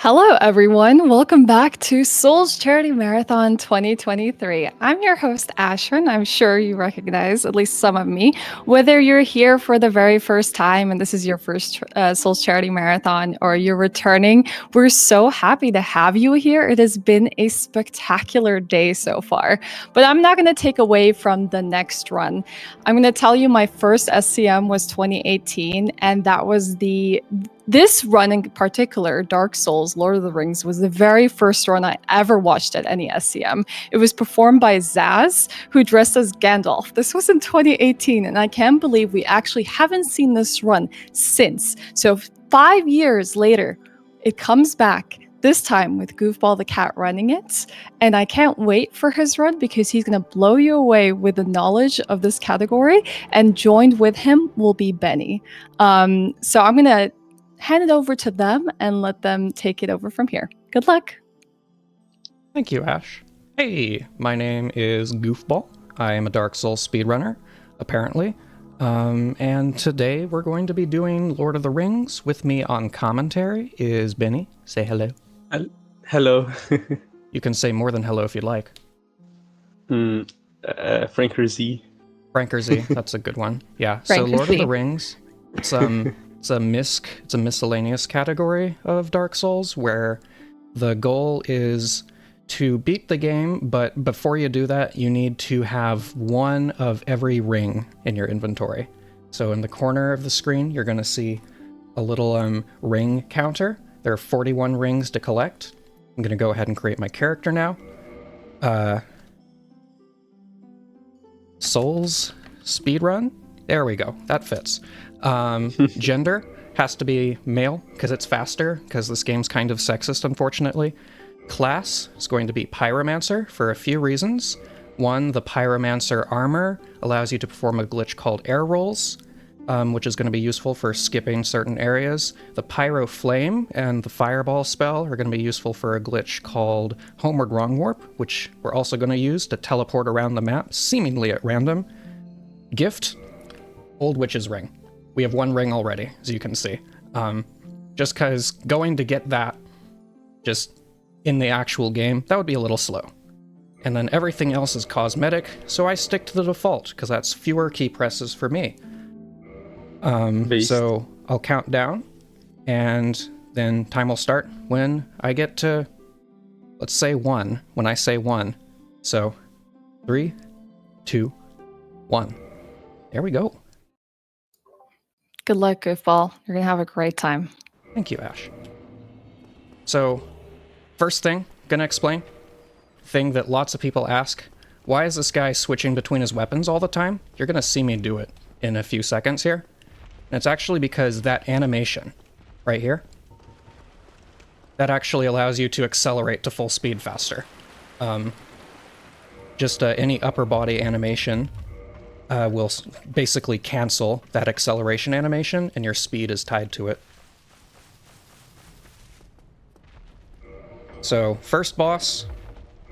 Hello, everyone. Welcome back to Souls Charity Marathon 2023. I'm your host, Ashwin. I'm sure you recognize at least some of me. Whether you're here for the very first time and this is your first Souls Charity Marathon or you're returning, we're so happy to have you here. It has been a spectacular day so far. But I'm not going to take away from the next run. I'm going to tell you my first SCM was 2018, and that was this run in particular, Dark Souls, Lord of the Rings, was the very first run I ever watched at any SCM. It was performed by Zaz, who dressed as Gandalf. This was in 2018, and I can't believe we actually haven't seen this run since. So 5 years later, it comes back, this time with GoofballTheCat running it, and I can't wait for his run because he's going to blow you away with the knowledge of this category, and joined with him will be Benny. So I'm going to hand it over to them and let them take it over from here. Good luck. Thank you, Ash. Hey, my name is Goofball. I am a Dark Souls speedrunner, apparently. And today we're going to be doing Lord of the Rings. With me on commentary is Benny. Say hello. Hello. You can say more than hello if you'd like. Franker Z. Franker Z, that's a good one. Yeah, so Franker Lord of Z. the Rings, it's a miscellaneous category of Dark Souls where the goal is to beat the game, but before you do that, you need to have one of every ring in your inventory. So in the corner of the screen, you're going to see a little ring counter. There are 41 rings to collect. I'm going to go ahead and create my character now. Souls Speedrun? There we go. That fits. Gender has to be male because it's faster, because this game's kind of sexist, unfortunately. Class is going to be Pyromancer for a few reasons. One, the Pyromancer armor allows you to perform a glitch called air rolls, which is going to be useful for skipping certain areas. The Pyro Flame and the Fireball spell are going to be useful for a glitch called Homeward Wrong Warp, which we're also going to use to teleport around the map, seemingly at random. Gift, Old Witch's Ring. We have one ring already, as you can see. Just because going to get that just in the actual game, that would be a little slow. And then everything else is cosmetic, so I stick to the default, because that's fewer key presses for me. So I'll count down, and then time will start when I get to, let's say 1, when I say 1. So 3, 2, 1. There we go. Good luck, Goofball. You're going to have a great time. Thank you, Ash. So, first thing, gonna explain. Thing that lots of people ask, why is this guy switching between his weapons all the time? You're gonna see me do it in a few seconds here. And it's actually because that animation, right here, that actually allows you to accelerate to full speed faster. Any upper body animation will basically cancel that acceleration animation, and your speed is tied to it. So, first boss,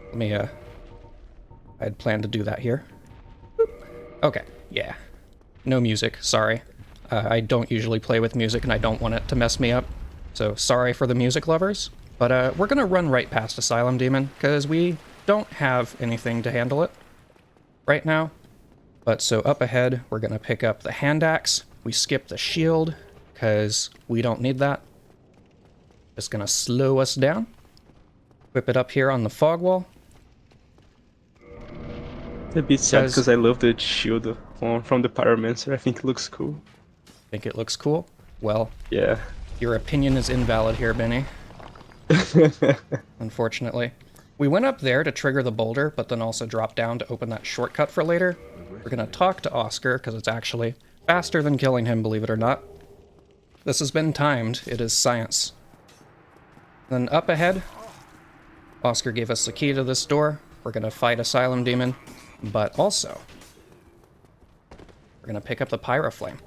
let me, I had planned to do that here. Okay, yeah. No music, sorry. I don't usually play with music, and I don't want it to mess me up. So, sorry for the music lovers. But we're gonna run right past Asylum Demon, because we don't have anything to handle it right now. But so up ahead, we're gonna pick up the hand axe. We skip the shield, because we don't need that. Just gonna slow us down. Whip it up here on the fog wall. A bit sad because I love the shield from the Pyromancer. I think it looks cool. Think it looks cool? Well, yeah. Your opinion is invalid here, Benny. Unfortunately. We went up there to trigger the boulder, but then also dropped down to open that shortcut for later. We're gonna talk to Oscar, because it's actually faster than killing him, believe it or not. This has been timed. It is science. Then up ahead, Oscar gave us the key to this door. We're gonna fight Asylum Demon, but also we're gonna pick up the Pyro Flame.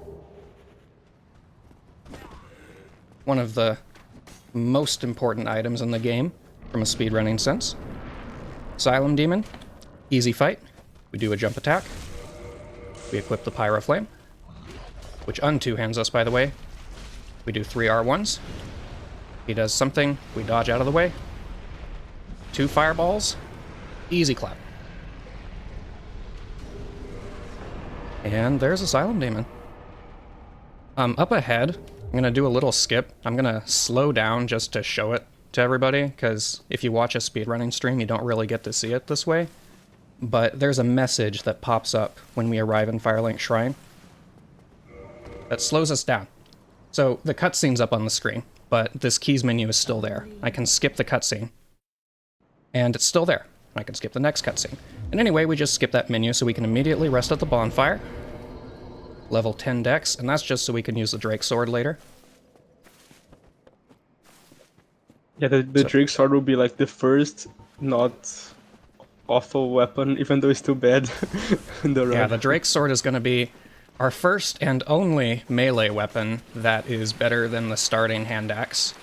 One of the most important items in the game from a speedrunning sense. Asylum Demon, easy fight. We do a jump attack. We equip the Pyro Flame, which unto-hands us, by the way. We do 3 R1s. He does something, we dodge out of the way. 2 fireballs, easy clap. And there's Asylum Demon. Up ahead, I'm gonna do a little skip. I'm gonna slow down just to show it to everybody, because if you watch a speedrunning stream, you don't really get to see it this way. But there's a message that pops up when we arrive in Firelink Shrine that slows us down. So the cutscene's up on the screen, but this keys menu is still there. I can skip the cutscene, and it's still there. I can skip the next cutscene. And anyway, we just skip that menu so we can immediately rest at the bonfire. Level 10 dex, and that's just so we can use the Drake Sword later. Yeah, the Drake Sword will be like the first not awful weapon, even though it's too bad in the run. Yeah, the Drake Sword is going to be our first and only melee weapon that is better than the starting hand axe.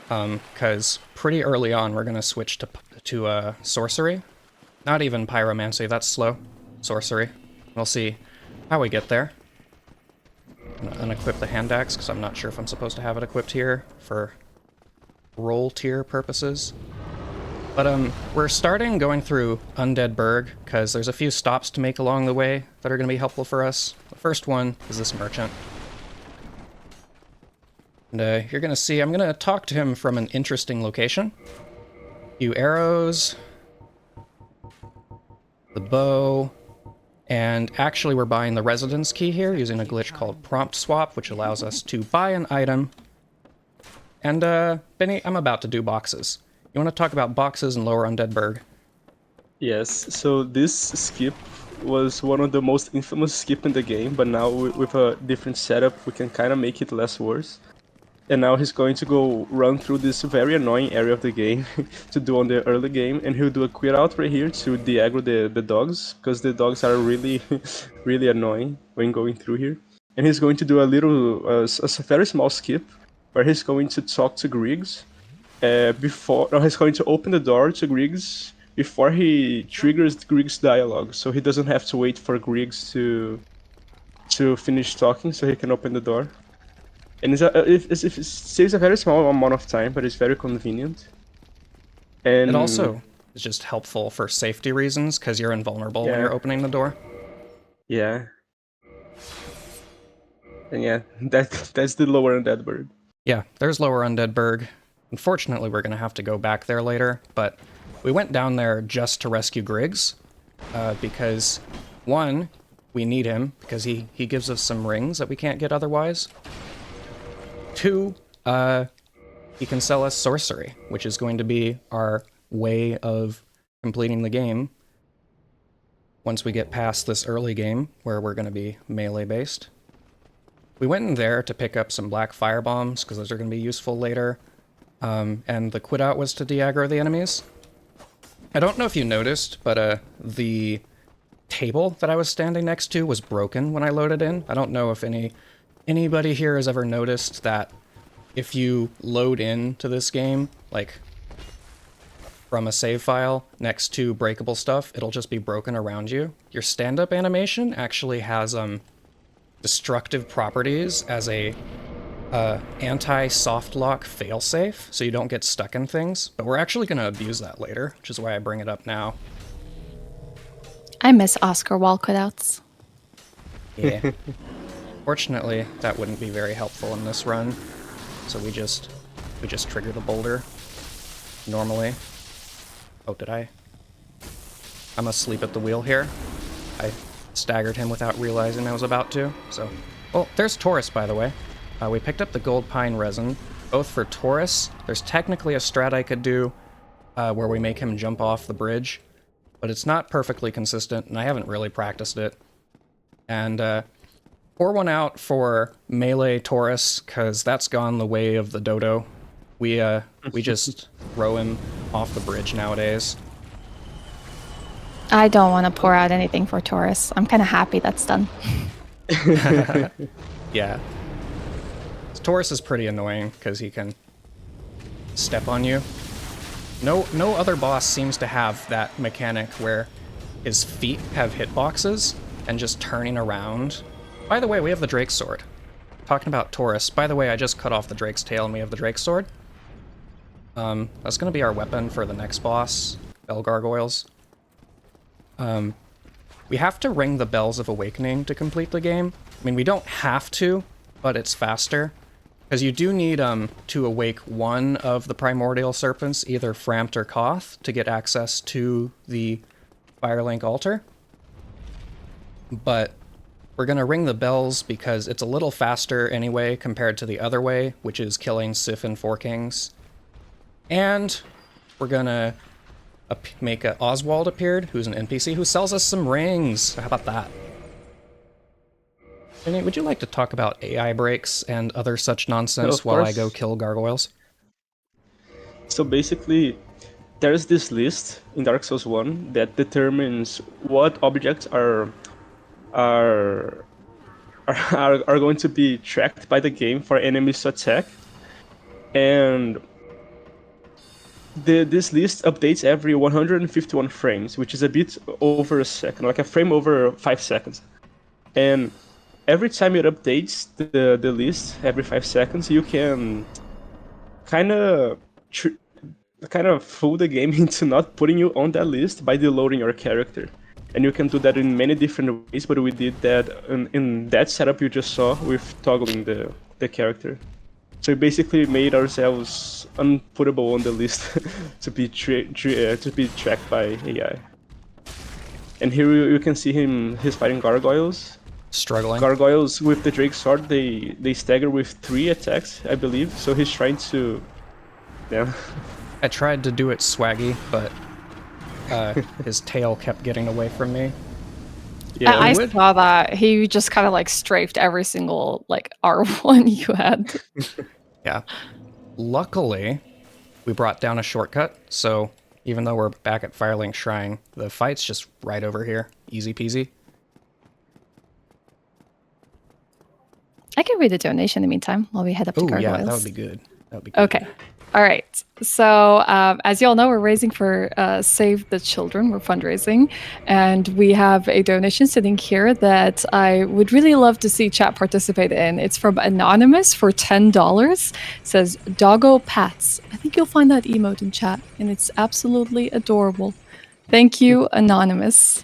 Because pretty early on we're going to switch to sorcery. Not even pyromancy, that's slow. Sorcery. We'll see how we get there. I'm gonna unequip the hand axe because I'm not sure if I'm supposed to have it equipped here for roll tier purposes. But we're starting going through Undead Burg because there's a few stops to make along the way that are going to be helpful for us. The first one is this merchant. And you're going to see, I'm going to talk to him from an interesting location. A few arrows, the bow, and actually we're buying the residence key here using a glitch called prompt swap, which allows us to buy an item. And Benny, I'm about to do boxes. You want to talk about boxes and Lower Undead Burg? Yes, so this skip was one of the most infamous skip in the game, but now with a different setup we can kind of make it less worse. And now he's going to go run through this very annoying area of the game to do on the early game, and he'll do a quit out right here to de-aggro the dogs, because the dogs are really, really annoying when going through here. And he's going to do a little, a very small skip, where he's going to talk to Griggs, he's going to open the door to Griggs before he triggers Griggs' dialogue, so he doesn't have to wait for Griggs to finish talking, so he can open the door. And it saves a very small amount of time, but it's very convenient. And it also is just helpful for safety reasons, because you're invulnerable when you're opening the door. Yeah. And yeah, that's the Lower Undead Burg. Yeah, there's Lower Undead Burg. Unfortunately, we're going to have to go back there later, but we went down there just to rescue Griggs, because, one, we need him, because he gives us some rings that we can't get otherwise. 2, he can sell us sorcery, which is going to be our way of completing the game once we get past this early game, where we're going to be melee-based. We went in there to pick up some black fire bombs, because those are going to be useful later, and the quit out was to de-aggro the enemies. I don't know if you noticed, but the table that I was standing next to was broken when I loaded in. I don't know if anybody here has ever noticed that if you load into this game, like from a save file next to breakable stuff, it'll just be broken around you. Your stand-up animation actually has destructive properties as a anti-soft lock failsafe, so you don't get stuck in things. But we're actually going to abuse that later, which is why I bring it up now. I miss Oscar wall cutouts. Yeah. Fortunately, that wouldn't be very helpful in this run, so we just trigger the boulder normally. Oh, did I? I'm asleep at the wheel here. I staggered him without realizing I was about to, so... Well, there's Taurus, by the way. We picked up the gold pine resin, both for Taurus. There's technically a strat I could do where we make him jump off the bridge, but it's not perfectly consistent, and I haven't really practiced it. And pour one out for melee Taurus, because that's gone the way of the dodo. We just throw him off the bridge nowadays. I don't want to pour out anything for Taurus. I'm kind of happy that's done. Yeah. Taurus is pretty annoying, because he can step on you. No other boss seems to have that mechanic where his feet have hitboxes and just turning around. By the way, we have the Drake Sword. talking about Taurus. By the way, I just cut off the Drake's tail and we have the Drake's sword. That's gonna be our weapon for the next boss, Bell Gargoyles. We have to ring the Bells of Awakening to complete the game. I mean, we don't have to, but it's faster. Because you do need to awake one of the primordial serpents, either Frampt or Koth, to get access to the Firelink altar. But we're going to ring the bells because it's a little faster anyway compared to the other way, which is killing Sif and Four Kings. And we're going to make a Oswald appeared, who's an NPC, who sells us some rings. How about that? Vinny, would you like to talk about AI breaks and other such nonsense while I go kill gargoyles? So basically, there's this list in Dark Souls 1 that determines what objects are going to be tracked by the game for enemies to attack. And this list updates every 151 frames, which is a bit over a second, like a frame over 5 seconds. And every time it updates the list, every 5 seconds, you can kind of fool the game into not putting you on that list by deloading your character. And you can do that in many different ways, but we did that in that setup you just saw with toggling the character. So we basically made ourselves unputtable on the list to be tracked by AI. And here you can see he's fighting gargoyles. Struggling. Gargoyles with the Drake sword, they stagger with 3 attacks, I believe. So he's trying to... Yeah. I tried to do it swaggy, but his tail kept getting away from me. Yeah, I saw that. He just kind of like strafed every single like R1 you had. Yeah. Luckily, we brought down a shortcut, so even though we're back at Firelink Shrine, the fight's just right over here. Easy peasy. I can read a donation in the meantime while we head up to Gargoyles. Yeah, that would be good. That would be good. Okay. All right. So as you all know, we're raising for Save the Children. We're fundraising. And we have a donation sitting here that I would really love to see chat participate in. It's from Anonymous for $10. It says, Doggo Pats. I think you'll find that emote in chat. And it's absolutely adorable. Thank you, Anonymous.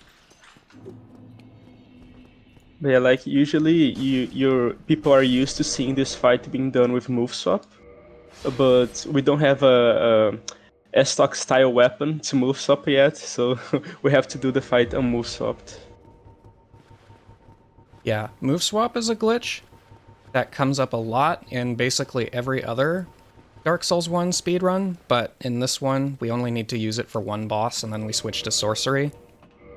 Yeah, like usually your people are used to seeing this fight being done with move swap, but we don't have a S-Stock style weapon to move swap yet, so we have to do the fight on move swapped. Yeah, move swap is a glitch that comes up a lot in basically every other Dark Souls 1 speedrun, but in this one we only need to use it for one boss and then we switch to sorcery.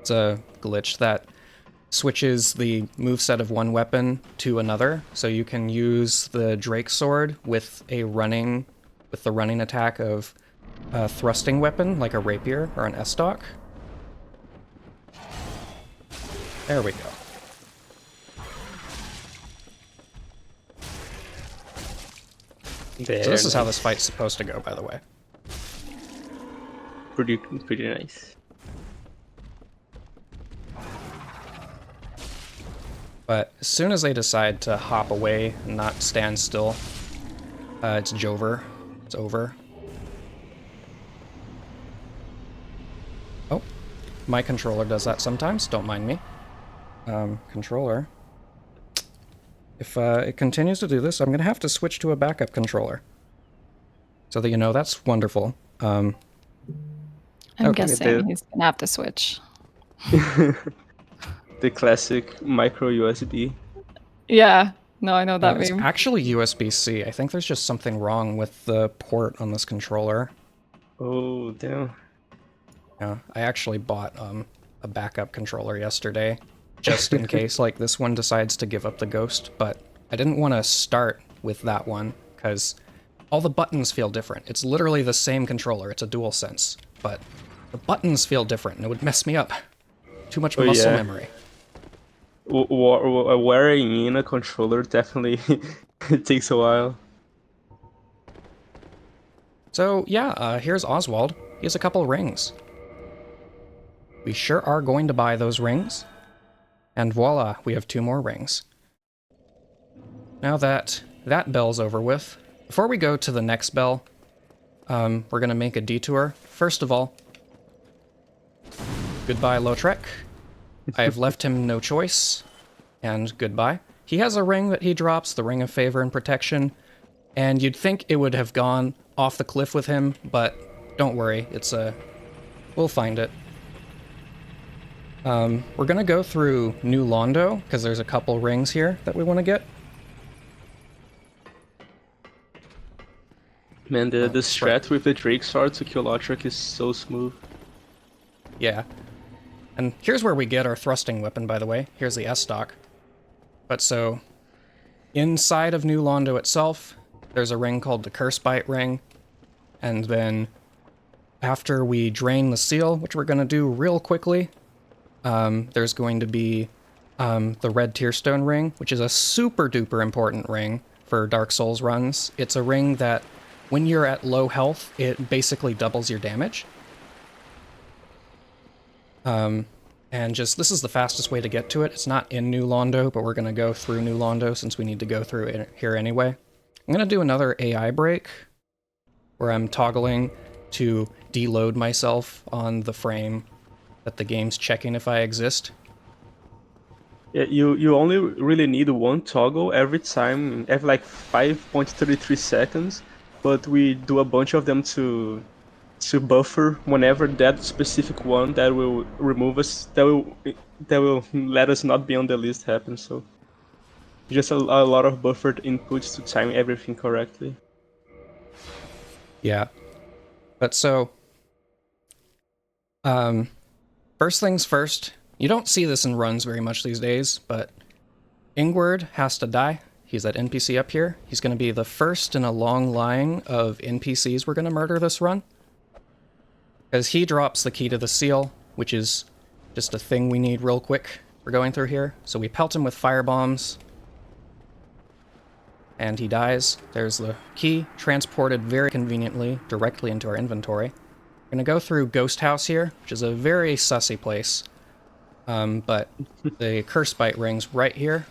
It's a glitch that switches the moveset of one weapon to another, so you can use the Drake sword with the running attack of a thrusting weapon like a rapier or an S-Stock. There we go. So this is how this fight's supposed to go, by the way. Pretty nice. But as soon as they decide to hop away and not stand still, it's Jover. It's over. Oh, my controller does that sometimes. Don't mind me. Controller. If it continues to do this, I'm going to have to switch to a backup controller. So that you know, that's wonderful. I'm guessing he's going to have to switch. The classic micro USB. Yeah, no, I know that It's meme. actually USB-C. I think there's just something wrong with the port on this controller. Oh, damn. Yeah, I actually bought a backup controller yesterday, just in case like this one decides to give up the ghost, but I didn't want to start with that one, because all the buttons feel different. It's literally the same controller, it's a DualSense, but the buttons feel different, and it would mess me up. Too much muscle memory. Wearing in a controller definitely it takes a while. So yeah, here's Oswald. He has a couple rings. We sure are going to buy those rings. And voila, we have 2 more rings. now that that bell's over with, before we go to the next bell, we're going to make a detour. First of all, goodbye, Lautrec. I have left him no choice, and goodbye. He has a ring that he drops, the Ring of Favor and Protection, and you'd think it would have gone off the cliff with him, but don't worry, we'll find it. We're gonna go through New Londo, because there's a couple rings here that we want to get. Man, the strat with the Drake Sword to kill Lautrec is so smooth. Yeah. And here's where we get our thrusting weapon, by the way. Here's the S-Stock. But so, inside of New Londo itself, there's a ring called the Cursebite Ring. And then, after we drain the seal, which we're going to do real quickly, there's going to be the Red Tearstone Ring, which is a super duper important ring for Dark Souls runs. It's a ring that, when you're at low health, it basically doubles your damage. And just, this is the fastest way to get to it. It's not in New Londo, but we're going to go through New Londo since we need to go through it here anyway. I'm going to do another AI break where I'm toggling to deload myself on the frame that the game's checking if I exist. Yeah, you only really need one toggle every time, every like 5.33 seconds, but we do a bunch of them to buffer whenever that specific one that will remove us, that will let us not be on the list happens. So just a lot of buffered inputs to time everything correctly. Yeah. But so, first things first, you don't see this in runs very much these days, but Ingward has to die. He's that NPC up here. He's going to be the first in a long line of NPCs we're going to murder this run. Because he drops the key to the seal, which is just a thing we need real quick. We're going through here. So we pelt him with fire bombs. And he dies. There's the key, transported very conveniently directly into our inventory. We're going to go through Ghost House here, which is a very sussy place. But the Cursebite ring's right here.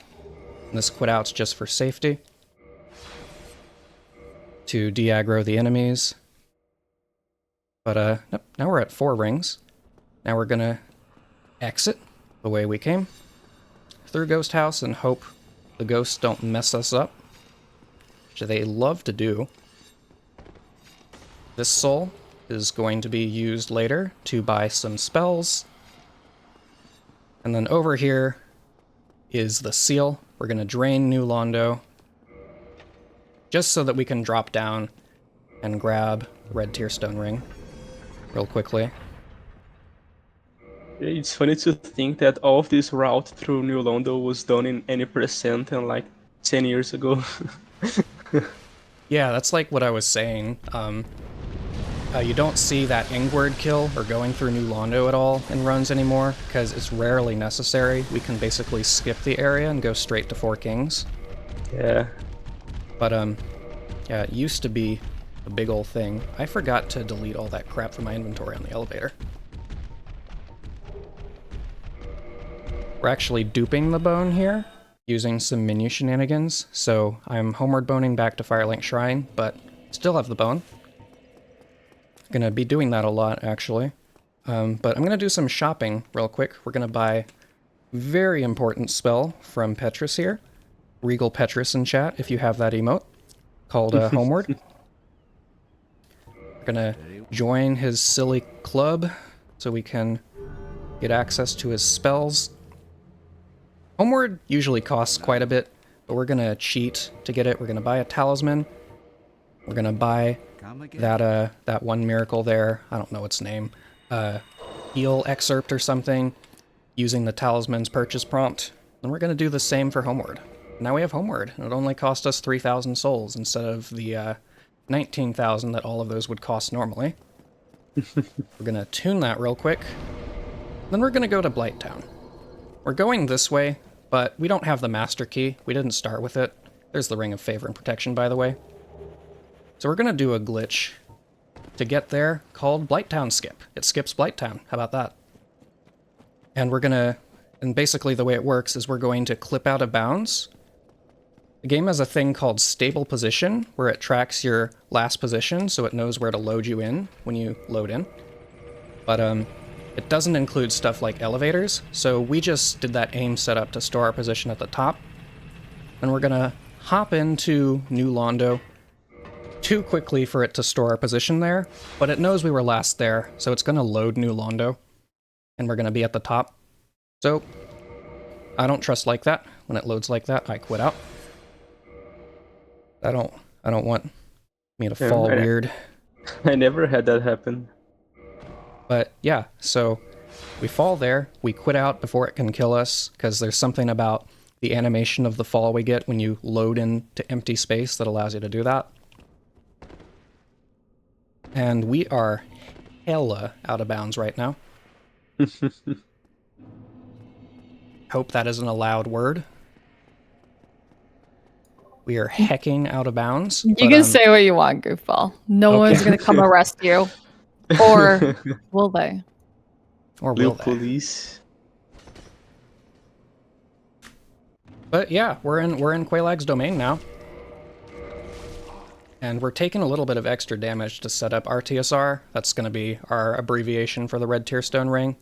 And this quit out's just for safety. To de-aggro the enemies. But, nope, now we're at 4 rings. Now we're gonna exit the way we came. Through Ghost House and hope the ghosts don't mess us up. Which they love to do. This soul is going to be used later to buy some spells. And then over here is the seal. We're gonna drain New Londo. Just so that we can drop down and grab the Red Tearstone Ring. Real quickly. It's funny to think that all of this route through New Londo was done in any percent and like 10 years ago. Yeah, that's like what I was saying. You don't see that Ingward kill or going through New Londo at all in runs anymore, because it's rarely necessary. We can basically skip the area and go straight to Four Kings. Yeah. But, yeah, it used to be a big old thing. I forgot to delete all that crap from my inventory on the elevator. We're actually duping the bone here, using some menu shenanigans, so I'm homeward boning back to Firelink Shrine, but still have the bone. Gonna be doing that a lot, actually. But I'm gonna do some shopping real quick. We're gonna buy very important spell from Petrus here. Regal Petrus in chat, if you have that emote, called Homeward. We're gonna join his silly club so we can get access to his spells. Homeward usually costs quite a bit, but we're gonna cheat to get it. We're gonna buy a talisman. We're gonna buy that one miracle there. I don't know its name. Heal excerpt or something, using the talisman's purchase prompt. And we're gonna do the same for Homeward. Now we have Homeward, and it only cost us 3,000 souls instead of the 19,000 that all of those would cost normally. We're gonna tune that real quick. Then we're gonna go to Blighttown. We're going this way, but we don't have the master key. We didn't start with it. There's the Ring of Favor and Protection, by the way. So we're gonna do a glitch to get there called Blighttown Skip. It skips Blighttown. How about that? And we're gonna, and basically the way it works is we're going to clip out of bounds The game has a thing called stable position, where it tracks your last position, so it knows where to load you in when you load in. But it doesn't include stuff like elevators, so we just did that aim setup to store our position at the top. And we're gonna hop into New Londo too quickly for it to store our position there, but it knows we were last there, so it's gonna load New Londo, and we're gonna be at the top. So, I don't trust like that. When it loads like that, I quit out. I don't want me to fall weird. I never had that happen. But yeah, so we fall there, we quit out before it can kill us, because there's something about the animation of the fall we get when you load into empty space that allows you to do that. And we are hella out of bounds right now. Hope that isn't a loud word. We are hecking out of bounds. You can say what you want, Goofball. No one's going to come arrest you. Or will they? Or will they? Police. But yeah, we're in Quailag's domain now. And we're taking a little bit of extra damage to set up RTSR. That's going to be our abbreviation for the Red Tearstone Ring.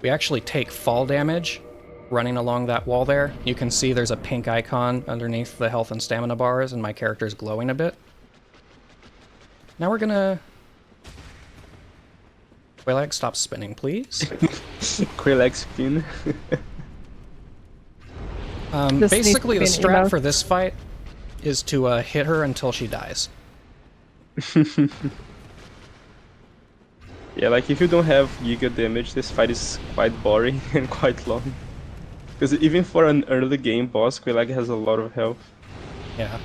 We actually take fall damage running along that wall there. You can see there's a pink icon underneath the health and stamina bars, and my character's glowing a bit. Now we're gonna... Quailag, stop spinning, please. Quailag spin. Basically, the strat for this fight is to hit her until she dies. Yeah, like if you don't have Giga damage, this fight is quite boring and quite long. Because even for an early game boss, Quailag has a lot of health. Yeah.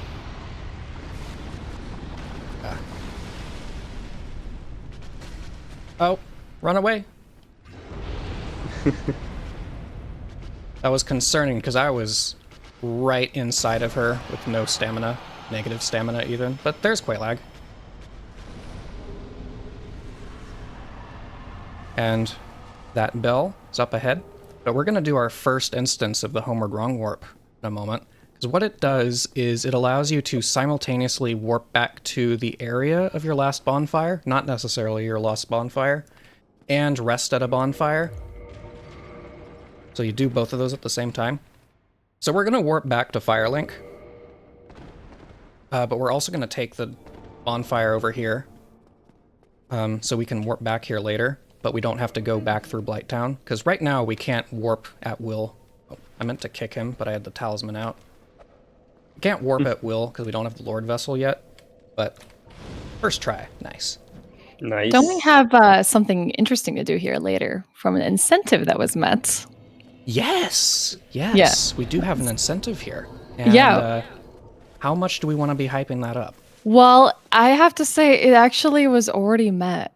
Oh, run away. That was concerning because I was right inside of her with no stamina, negative stamina even. But there's Quailag. And that bell is up ahead. But we're going to do our first instance of the Homeward Wrong Warp in a moment. Because what it does is it allows you to simultaneously warp back to the area of your last bonfire, not necessarily your lost bonfire, and rest at a bonfire. So you do both of those at the same time. So we're going to warp back to Firelink. But we're also going to take the bonfire over here. So we can warp back here later. But we don't have to go back through Blighttown, because right now we can't warp at will. Oh, I meant to kick him, but I had the talisman out. We can't warp at will, because we don't have the Lord Vessel yet, but first try. Nice. Nice. Don't we have something interesting to do here later from an incentive that was met? Yes! Yes! Yeah. We do have an incentive here. And, how much do we want to be hyping that up? Well, I have to say, it actually was already met.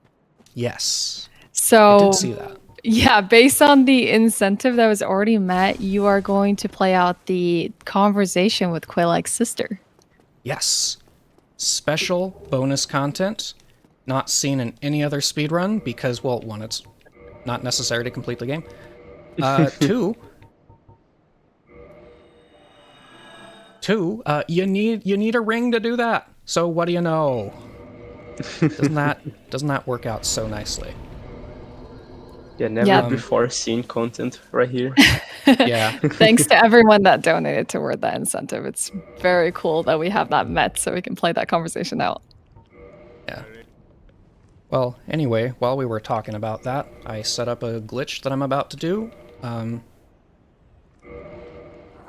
Yes. So, I did see that. Yeah, based on the incentive that was already met, you are going to play out the conversation with Quailag's sister. Yes. Special bonus content, not seen in any other speedrun, because, well, one, it's not necessary to complete the game. Two, you need a ring to do that. So what do you know? Doesn't that work out so nicely? Yeah, never before seen content right here. Yeah. Thanks to everyone that donated toward that incentive. It's very cool that we have that met so we can play that conversation out. Yeah. Well, anyway, while we were talking about that, I set up a glitch that I'm about to do. And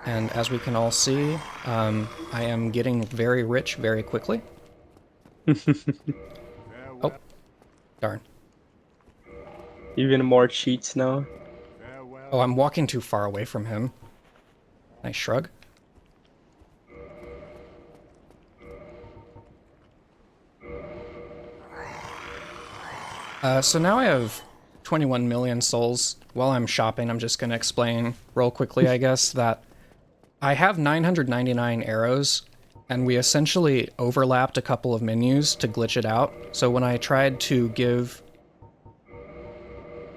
as we can all see, I am getting very rich very quickly. Oh, darn. Even more cheats now. Oh, I'm walking too far away from him. Nice shrug. So now I have 21 million souls. While I'm shopping, I'm just going to explain real quickly, I guess, that I have 999 arrows, and we essentially overlapped a couple of menus to glitch it out. So when I tried to give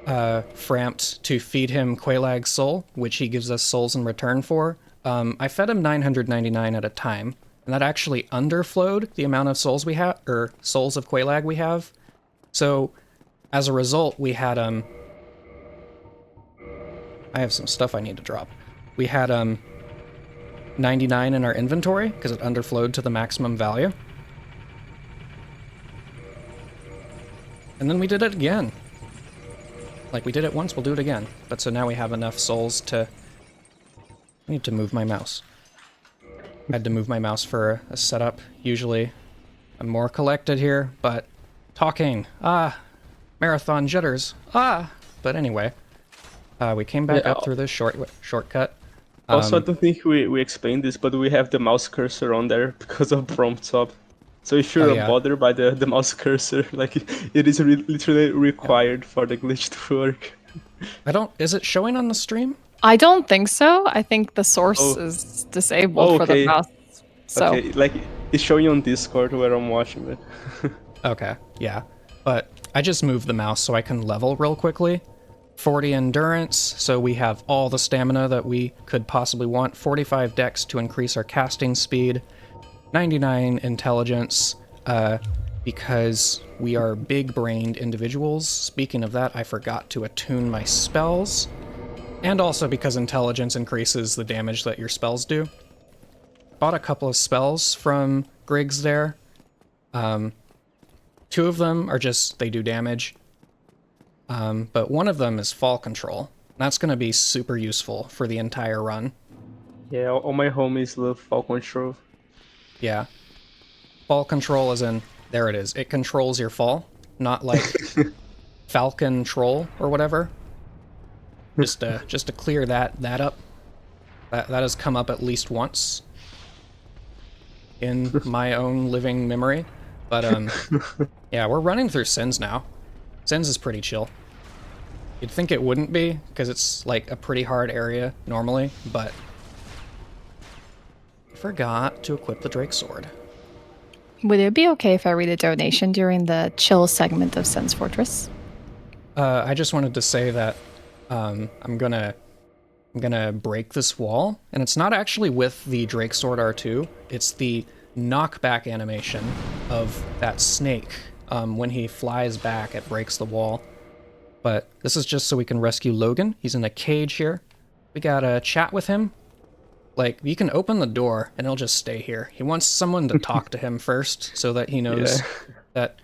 Frampt to feed him Quailag's soul, which he gives us souls in return for, I fed him 999 at a time, and that actually underflowed the amount of souls we have, or souls of Quelaag we have. So, as a result, we had, I have some stuff I need to drop. We had, 99 in our inventory, because it underflowed to the maximum value. And then we did it again. Like, we did it once, we'll do it again. But so now we have enough souls to... I need to move my mouse. I had to move my mouse for a setup. Usually I'm more collected here, but talking. Marathon jitters. But anyway, we came back up through this shortcut. Also, I don't think we explained this, but we have the mouse cursor on there because of prompt swap. So if you're bothered by the mouse cursor, like it is literally required for the glitch to work. Is it showing on the stream? I don't think so. I think the source is disabled for the mouse. So. Okay, like it's showing on Discord where I'm watching it. Okay, yeah. But I just moved the mouse so I can level real quickly. 40 endurance, so we have all the stamina that we could possibly want. 45 dex to increase our casting speed. 99 intelligence, because we are big-brained individuals. Speaking of that, I forgot to attune my spells. And also because intelligence increases the damage that your spells do. Bought a couple of spells from Griggs there. 2 of them are just, they do damage. But one of them is fall control. That's going to be super useful for the entire run. Yeah, all my homies love fall control. Yeah. Fall control is in, there it is. It controls your fall, not like Falcon Troll or whatever. Just to clear that up. That has come up at least once in my own living memory. But yeah, we're running through Sins now. Sins is pretty chill. You'd think it wouldn't be, because it's like a pretty hard area normally, but I forgot to equip the Drake Sword. Would it be okay if I read a donation during the chill segment of Sen's Fortress? I just wanted to say that I'm gonna break this wall, and it's not actually with the Drake Sword R2, it's the knockback animation of that snake. When he flies back, it breaks the wall. But this is just so we can rescue Logan. He's in a cage here. We gotta chat with him. Like, you can open the door, and he'll just stay here. He wants someone to talk to him first, so that he knows that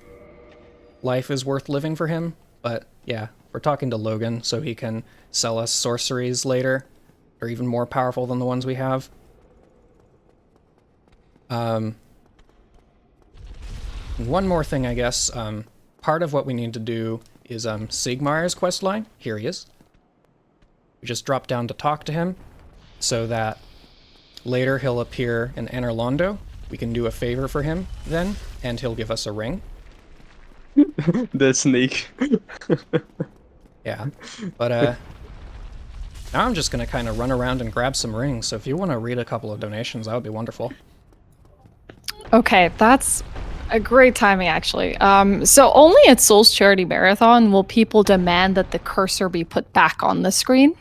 life is worth living for him. But, yeah, we're talking to Logan, so he can sell us sorceries later. They're even more powerful than the ones we have. One more thing, I guess. Part of what we need to do is Sigmar's questline. Here he is. We just drop down to talk to him, so that later he'll appear in Anorlondo. We can do a favor for him then, and he'll give us a ring. The snake. Yeah, but now I'm just gonna kind of run around and grab some rings, so if you want to read a couple of donations, that would be wonderful. Okay, that's a great timing, actually. So only at Souls Charity Marathon will people demand that the cursor be put back on the screen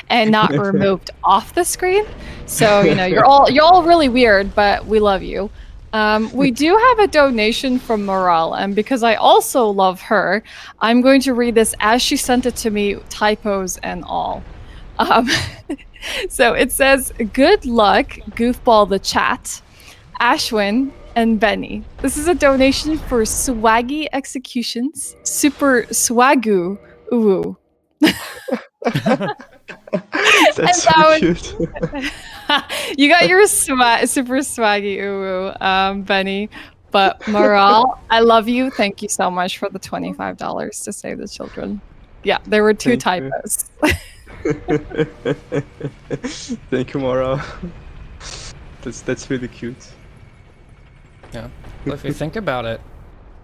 and not removed off the screen. So, you know, you're all really weird, but we love you. We do have a donation from Morale, and because I also love her, I'm going to read this as she sent it to me, typos and all. So it says, "Good luck, GoofballTheCat, Ashwin, and Benny. This is a donation for Swaggy Executions, Super Swagoo Uwu." That's so cute. You got your Super Swaggy Uwu, Benny. But Morale, I love you. Thank you so much for the $25 to save the children. Yeah, there were 2 typos. Thank you, Mara. That's really cute. Yeah. Well, if you think about it,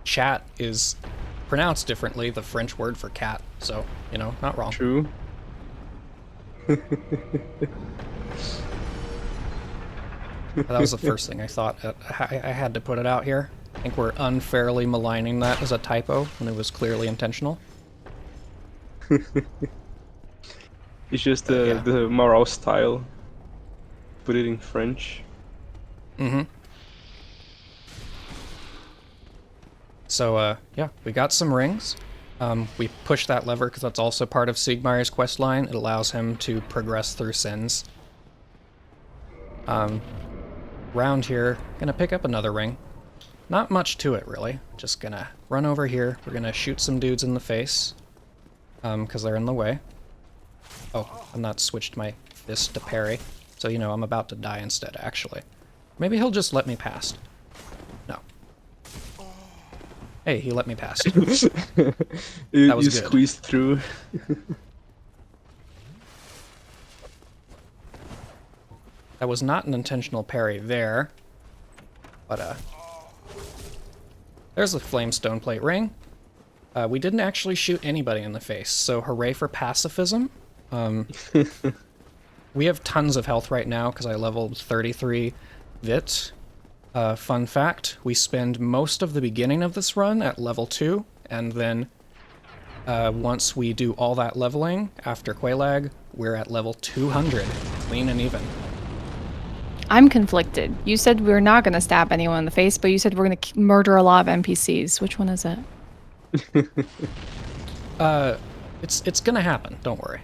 chat is pronounced differently, the French word for cat, so, you know, not wrong. True. That was the first thing I thought. I had to put it out here. I think we're unfairly maligning that as a typo when it was clearly intentional. It's just the Morale style. put it in French. Mm-hmm. So, yeah, we got some rings. We pushed that lever because that's also part of Siegmeyer's quest line. It allows him to progress through sins. Round here, gonna pick up another ring. Not much to it, really. Just gonna run over here. We're gonna shoot some dudes in the face. Because they're in the way. Oh, I'm not switched my fist to parry. So, you know, I'm about to die instead, actually. Maybe he'll just let me past. No. Hey, he let me past. you was good. Squeezed through. That was not an intentional parry there. But, there's the flame stone plate ring. We didn't actually shoot anybody in the face, so hooray for pacifism. We have tons of health right now because I leveled 33 Vit. Fun fact, we spend most of the beginning of this run at level 2, and then once we do all that leveling after Quelaag, we're at level 200, clean and even. I'm conflicted. You said we're not going to stab anyone in the face, but you said we're going to murder a lot of NPCs. Which one is it? It's gonna happen, don't worry.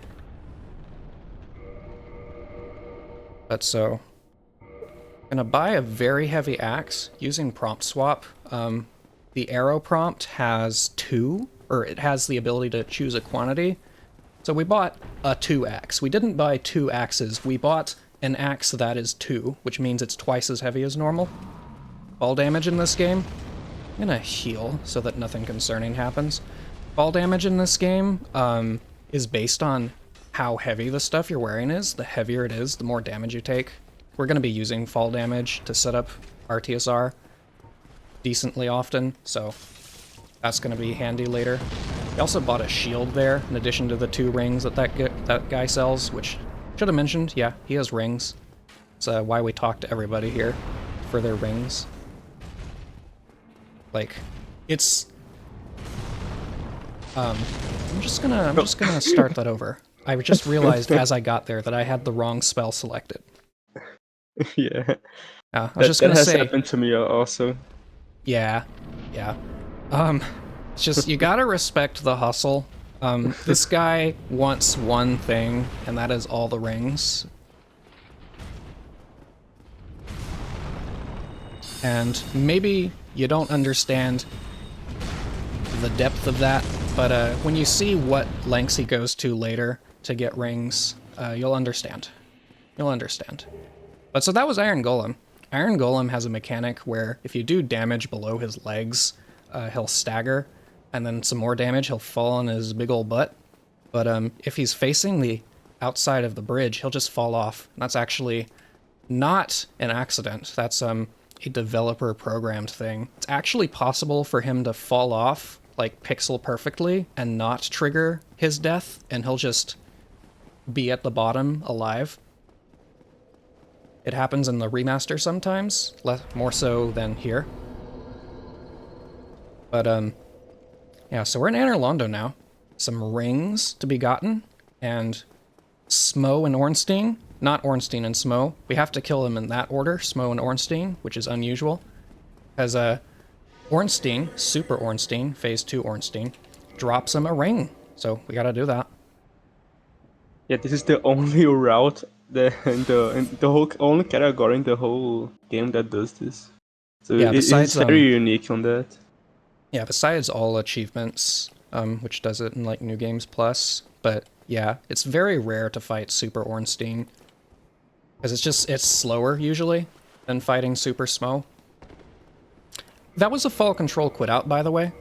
But so, gonna buy a very heavy axe using prompt swap. The arrow prompt has 2, or it has the ability to choose a quantity. So we bought a 2 axe. We didn't buy 2 axes, we bought an axe that is 2, which means it's twice as heavy as normal. Fall damage in this game, I'm gonna heal so that nothing concerning happens. Fall damage in this game is based on how heavy the stuff you're wearing is. The heavier it is, the more damage you take. We're going to be using fall damage to set up RTSR decently often, so that's going to be handy later. We also bought a shield there, in addition to the 2 rings that guy sells, which should have mentioned. Yeah, he has rings. That's why we talk to everybody here, for their rings. Like, it's... I'm just gonna start that over. I just realized as I got there that I had the wrong spell selected. Yeah. I was just gonna say... That has happened to me also. Yeah. It's just, you gotta respect the hustle. This guy wants one thing, and that is all the rings. And maybe you don't understand the depth of that, but when you see what lengths he goes to later to get rings, you'll understand. You'll understand. But so that was Iron Golem. Iron Golem has a mechanic where if you do damage below his legs, he'll stagger, and then some more damage, he'll fall on his big old butt. But if he's facing the outside of the bridge, he'll just fall off. That's actually not an accident. That's a developer programmed thing. It's actually possible for him to fall off like pixel perfectly and not trigger his death, and he'll just be at the bottom alive. It happens in the remaster sometimes, more so than here. But yeah, so we're in Anor Londo now. Some rings to be gotten, and Smo and Ornstein. Not Ornstein and Smo. We have to kill them in that order, Smo and Ornstein, which is unusual. Because Ornstein, Super Ornstein, Phase 2 Ornstein, drops him a ring. So we gotta do that. Yeah, this is the only route in the whole only category in the whole game that does this. So yeah, it's very unique on that. Yeah, besides all achievements, which does it in like New Games Plus, but yeah, it's very rare to fight Super Ornstein. Because it's slower usually than fighting Super Smo. That was a fall control quit out, by the way.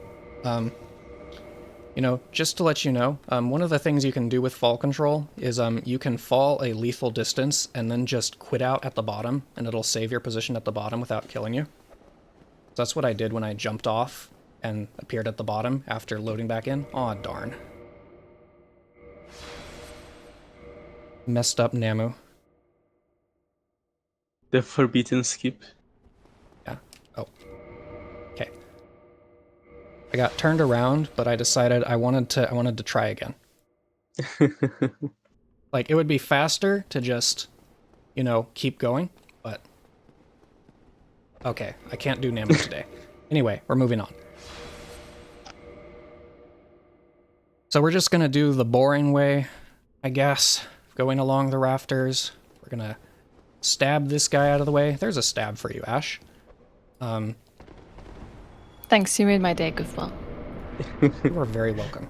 You know, just to let you know, one of the things you can do with fall control is you can fall a lethal distance and then just quit out at the bottom, and it'll save your position at the bottom without killing you. So that's what I did when I jumped off and appeared at the bottom after loading back in. Aw, darn. Messed up Namu. The forbidden skip. Yeah. Oh. Okay. I got turned around, but I decided I wanted to try again. Like, it would be faster to just you know, keep going, but... Okay, I can't do Nammo today. Anyway, we're moving on. So we're just gonna do the boring way, I guess. Going along the rafters. We're gonna stab this guy out of the way. There's a stab for you, Ash. Thanks, you made my day, Goofball. You are very welcome.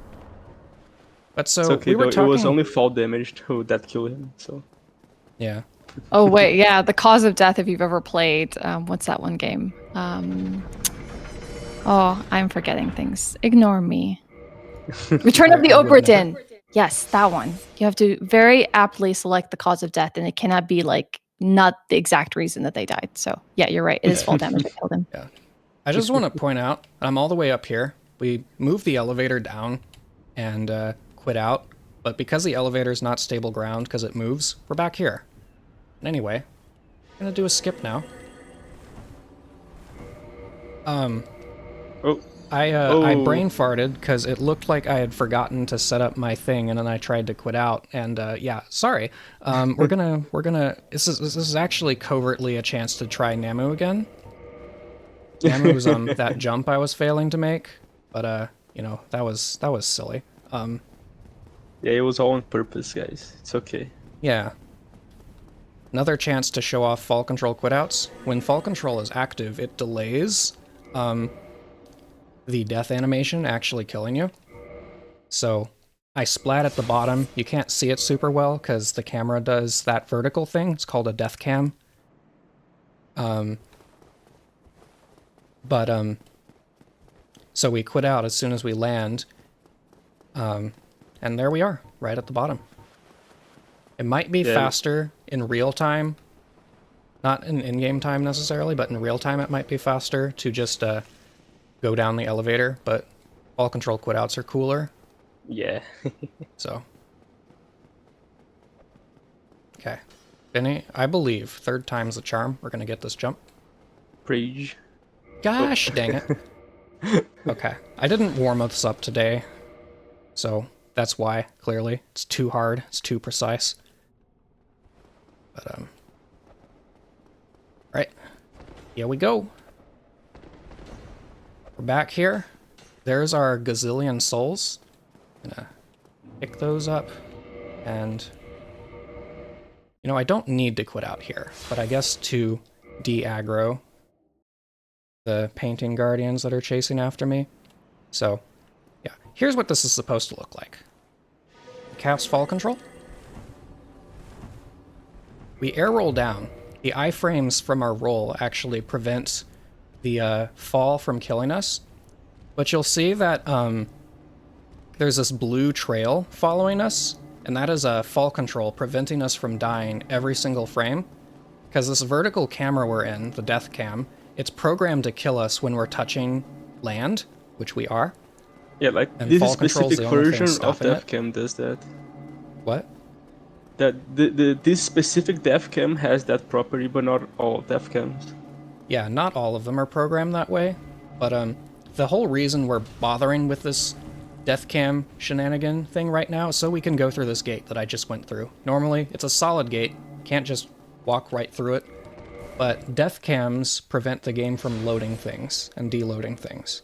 But so It's okay we were though. talking... It was only fall damage that killed him. So Yeah. Oh wait, yeah, the cause of death if you've ever played what's that one game? Oh, I'm forgetting things. Ignore me. Return of the I would Obra never. Dinn. Yes, that one. You have to very aptly select the cause of death, and it cannot be like not the exact reason that they died. So yeah, you're right. It is fall damage that killed him. Yeah. I just want to point out, I'm all the way up here. We moved the elevator down and quit out, but because the elevator is not stable ground because it moves, we're back here. And anyway, I'm gonna do a skip now. oh, I brain farted because it looked like I had forgotten to set up my thing, and then I tried to quit out. And yeah, sorry. We're gonna. This is actually covertly a chance to try Nammo again. Nammo's that jump I was failing to make, but you know, that was silly. yeah, it was all on purpose, guys. It's okay. Yeah. Another chance to show off fall control quitouts. When fall control is active, it delays the death animation actually killing you. So I splat at the bottom. You can't see it super well because the camera does that vertical thing. It's called a death cam. So we quit out as soon as we land. And there we are, right at the bottom. It might be faster in real time. Not in in-game time necessarily, but in real time it might be faster to just go down the elevator, but fall control quitouts are cooler. Yeah. So. Okay. Benny, I believe third time's the charm. We're gonna get this jump. Rage. Gosh, dang it. Okay. I didn't warm this up today, so that's why, clearly. It's too hard. It's too precise. But, right. Here we go. We're back here. There's our gazillion souls. Gonna pick those up. And, you know, I don't need to quit out here, but I guess to de-aggro the painting guardians that are chasing after me. So, yeah. Here's what this is supposed to look like. Cat's fall control. We air roll down. The iframes from our roll actually prevent the fall from killing us. But you'll see that there's this blue trail following us, and that is a fall control preventing us from dying every single frame. Because this vertical camera we're in, the death cam, it's programmed to kill us when we're touching land, which we are. Yeah, like And this fall specific control's the only thing version of stopping it. DevCam does that. What? That this specific DevCam has that property, but not all DevCams. Yeah, not all of them are programmed that way, but the whole reason we're bothering with this death cam shenanigan thing right now is so we can go through this gate that I just went through. Normally, it's a solid gate, can't just walk right through it, but death cams prevent the game from loading things and deloading things.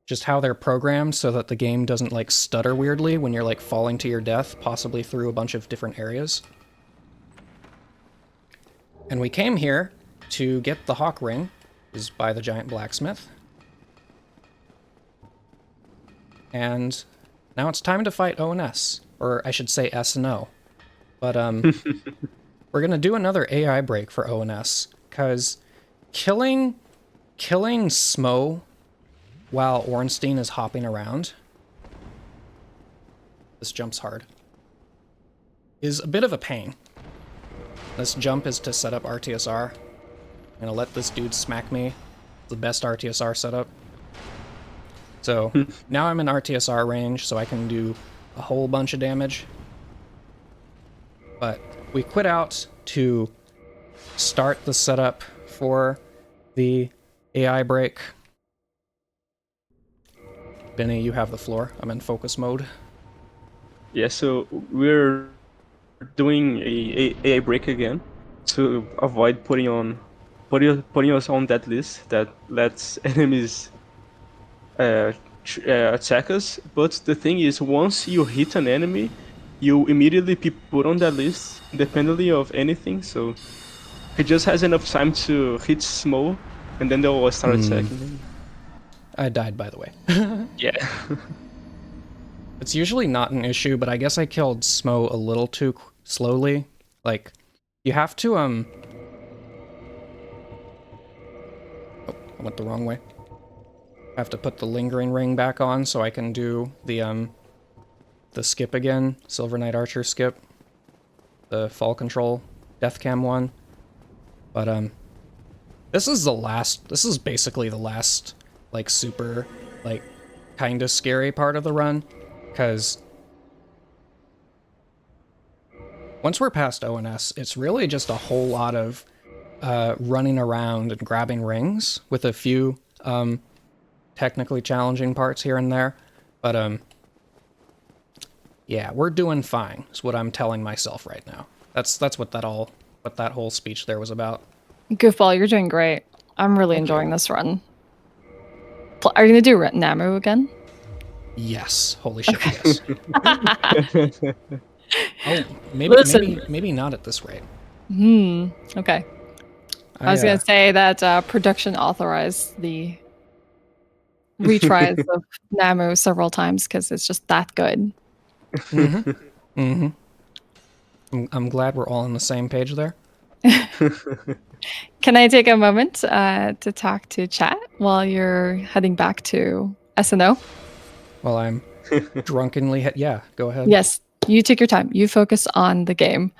Just how they're programmed so that the game doesn't like stutter weirdly when you're like falling to your death, possibly through a bunch of different areas. And we came here to get the Hawk Ring, is by the giant blacksmith. And now it's time to fight ONS, or I should say S and O. But we're gonna do another AI break for ONS, because killing Smo while Ornstein is hopping around, this jump's hard, is a bit of a pain. This jump is to set up RTSR. I'm gonna let this dude smack me. It's the best RTSR setup. So now I'm in RTSR range, so I can do a whole bunch of damage. But we quit out to start the setup for the AI break. Benny, you have the floor. I'm in focus mode. Yeah, so we're doing a break again. to avoid putting us on that list that lets enemies attack us. But the thing is, once you hit an enemy, you immediately be put on that list, independently of anything. So he just has enough time to hit Smo, and then they'll start attacking him. I died, by the way. Yeah. It's usually not an issue, but I guess I killed Smo a little too slowly. Like, you have to, Oh, I went the wrong way. I have to put the lingering ring back on so I can do the skip again. Silver Knight Archer skip. The fall control death cam one. But, this is basically the last, like, super, like, kinda scary part of the run. Because once we're past ONS, it's really just a whole lot of running around and grabbing rings with a few technically challenging parts here and there. But yeah, we're doing fine, is what I'm telling myself right now. That's what that whole speech there was about. Goofball, you're doing great. I'm really enjoying this run. Are you gonna do Namu again? Yes. Holy shit, yes. Oh, maybe not at this rate. Okay. I was gonna say that production authorized the retries of Namu several times because it's just that good. I'm glad we're all on the same page there. Can I take a moment to talk to chat while you're heading back to SNO? While I'm drunkenly... Yeah, go ahead. Yes, you take your time. You focus on the game.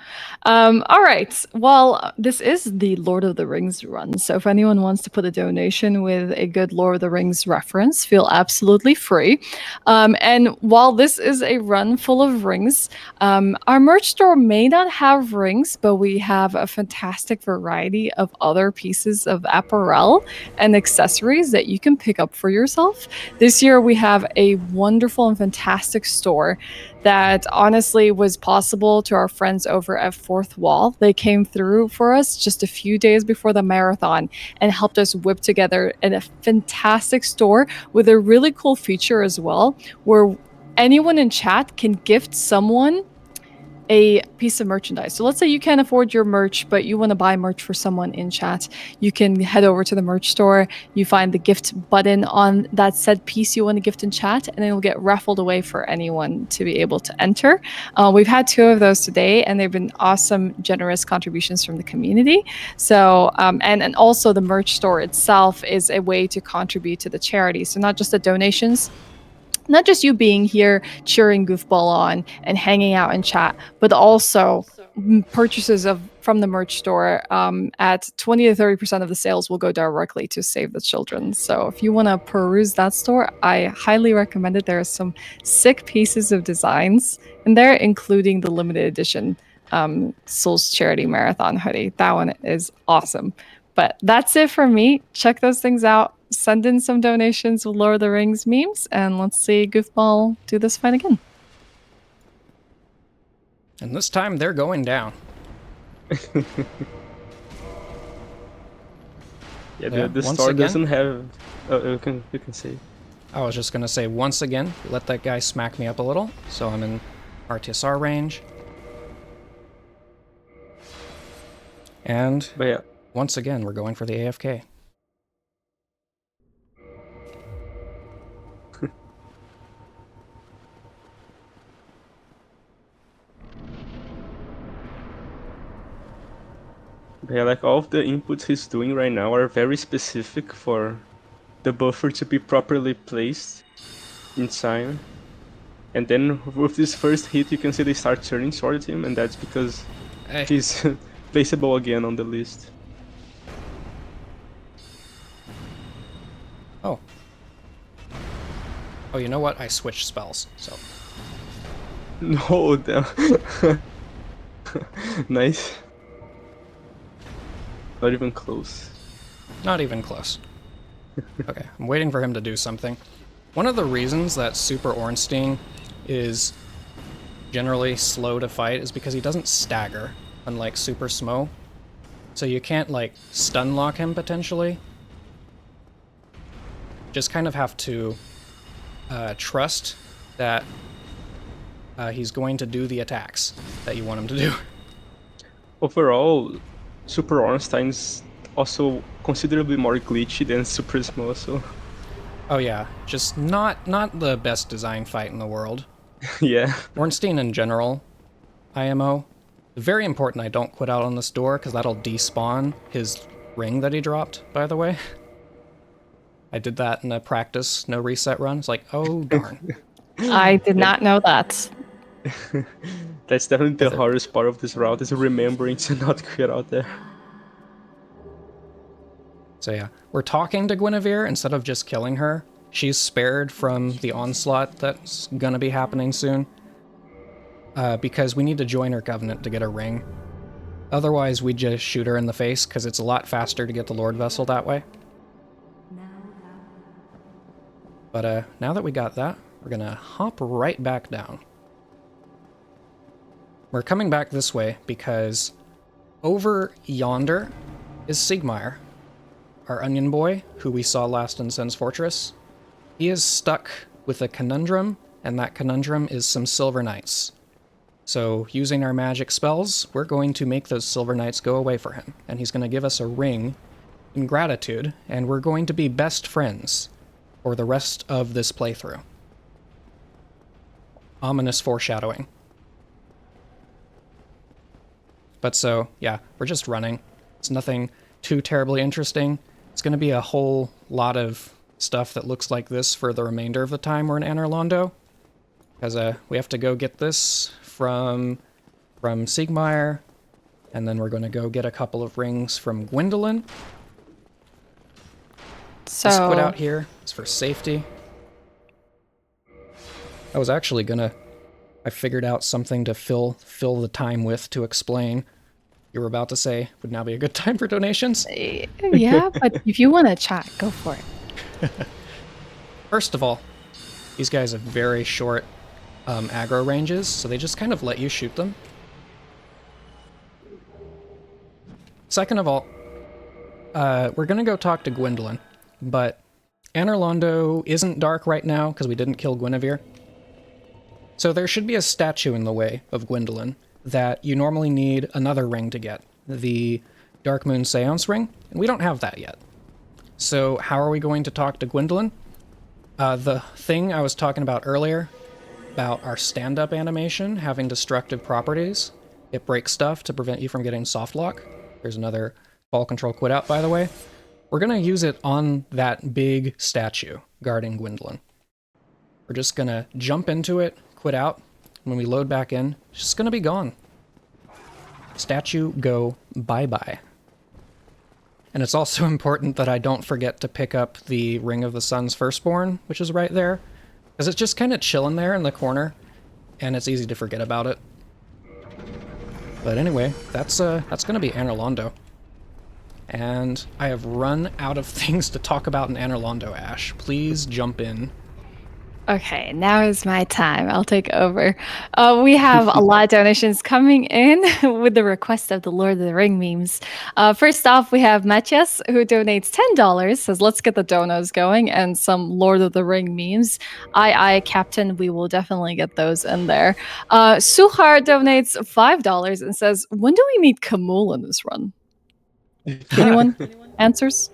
All right. Well, this is the Lord of the Rings run. So if anyone wants to put a donation with a good Lord of the Rings reference, feel absolutely free. And while this is a run full of rings, our merch store may not have rings, but we have a fantastic variety of other pieces of apparel and accessories that you can pick up for yourself. This year, we have a wonderful and fantastic store that honestly was possible to our friends over at Fourth Wall. They came through for us just a few days before the marathon and helped us whip together a fantastic store with a really cool feature as well, where anyone in chat can gift someone a piece of merchandise. So let's say you can't afford your merch, but you want to buy merch for someone in chat. You can head over to the merch store. You find the gift button on that said piece you want to gift in chat, and it will get raffled away for anyone to be able to enter. We've had 2 of those today, and they've been awesome, generous contributions from the community. So, and also the merch store itself is a way to contribute to the charity. So not just the donations, not just you being here cheering Goofball on and hanging out in chat, but also purchases from the merch store at 20 to 30% of the sales will go directly to Save the Children. So if you want to peruse that store, I highly recommend it. There are some sick pieces of designs in there, including the limited edition Souls Charity Marathon hoodie. That one is awesome. But that's it for me. Check those things out. Send in some donations with Lord of the Rings memes, and let's see Goofball do this fight again. And this time they're going down. The store doesn't have... you can say. I was just gonna say, once again, let that guy smack me up a little, so I'm in RTSR range. And once again, we're going for the AFK. Yeah, like all of the inputs he's doing right now are very specific for the buffer to be properly placed in time. And then with this first hit, you can see they start turning towards him, and that's because he's placeable again on the list. Oh. Oh, you know what? I switched spells, so... No, damn. Nice. Not even close. Not even close. Okay, I'm waiting for him to do something. One of the reasons that Super Ornstein is generally slow to fight is because he doesn't stagger, unlike Super Smo. So you can't, like, stun lock him, potentially. Just kind of have to trust that he's going to do the attacks that you want him to do. Overall, Super Ornstein's also considerably more glitchy than Super Small, so Oh yeah, just not the best design fight in the world. yeah. Ornstein in general, IMO. Very important I don't quit out on this door, because that'll despawn his ring that he dropped, by the way. I did that in a practice no reset run. It's like, oh darn. I did not know that. That's definitely the Is it- hardest part of this route, is remembering to not quit out there. So yeah, we're talking to Guinevere instead of just killing her. She's spared from the onslaught that's gonna be happening soon. Because we need to join her covenant to get a ring. Otherwise, we just shoot her in the face, because it's a lot faster to get the Lord Vessel that way. But now that we got that, we're gonna hop right back down. We're coming back this way because over yonder is Sigmire, our onion boy, who we saw last in Sen's Fortress. He is stuck with a conundrum, and that conundrum is some Silver Knights. So, using our magic spells, we're going to make those Silver Knights go away for him, and he's going to give us a ring in gratitude, and we're going to be best friends for the rest of this playthrough. Ominous foreshadowing. But so, yeah, we're just running. It's nothing too terribly interesting. It's going to be a whole lot of stuff that looks like this for the remainder of the time we're in Anor Londo. Because we have to go get this from Sigmire, and then we're going to go get a couple of rings from Gwendolyn. So This quit out here is for safety. I was actually gonna... I figured out something to fill the time with to explain. You were about to say, would now be a good time for donations? yeah, but if you want to chat, go for it. First of all, these guys have very short aggro ranges, so they just kind of let you shoot them. Second of all, we're gonna go talk to Gwendolyn, but Anor Londo isn't dark right now because we didn't kill Guinevere. So there should be a statue in the way of Gwendolyn that you normally need another ring to get, the Dark Moon Seance ring, and we don't have that yet. So how are we going to talk to Gwendolyn? The thing I was talking about earlier, about our stand-up animation having destructive properties, it breaks stuff to prevent you from getting soft lock. There's another ball control quit out, by the way. We're gonna use it on that big statue guarding Gwendolyn. We're just gonna jump into it, quit out. When we load back in, it's just gonna be gone. Statue go bye-bye. And it's also important that I don't forget to pick up the Ring of the Sun's Firstborn, which is right there, because it's just kind of chilling there in the corner, and it's easy to forget about it. But anyway, that's gonna be Anor Londo. And I have run out of things to talk about in Anor Londo, Ash. Please jump in. Okay, now is my time. I'll take over. We have a lot of donations coming in with the request of the Lord of the Ring memes. First off, we have Matthias, who donates $10, says, let's get the donos going, and some Lord of the Ring memes. Aye, Captain, we will definitely get those in there. Suhar donates $5 and says, when do we meet Kamul in this run? Anyone? Answers?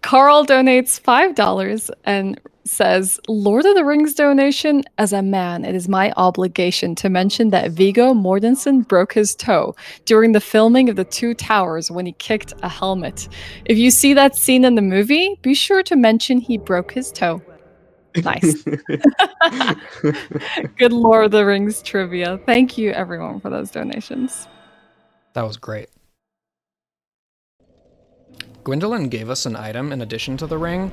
Carl donates $5 and says, Lord of the Rings donation, as a man, it is my obligation to mention that Viggo Mortensen broke his toe during the filming of The Two Towers when he kicked a helmet. If you see that scene in the movie, be sure to mention he broke his toe. Nice. Good Lord of the Rings trivia. Thank you, everyone, for those donations. That was great. Gwendolyn gave us an item in addition to the ring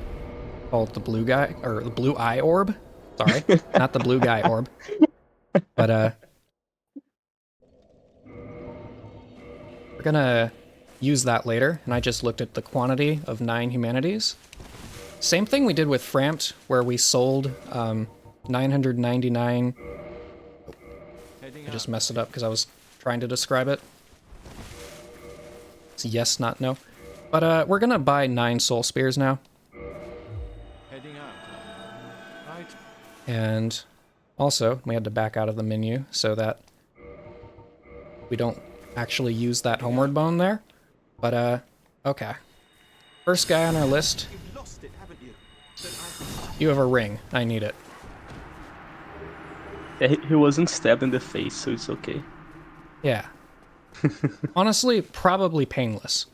called the blue guy, or the blue eye orb. Sorry, not the blue guy orb. But we're gonna use that later, and I just looked at the quantity of 9 humanities. Same thing we did with Framped, where we sold 999. I just messed it up because I was trying to describe it. It's yes, not no. But we're gonna buy 9 soul spears now. Heading out. Right. And also, we had to back out of the menu so that we don't actually use that homeward bone there. But okay. First guy on our list. You've lost it, haven't you? You have a ring. I need it. Yeah, he wasn't stabbed in the face, so it's okay. Yeah. Honestly, probably painless.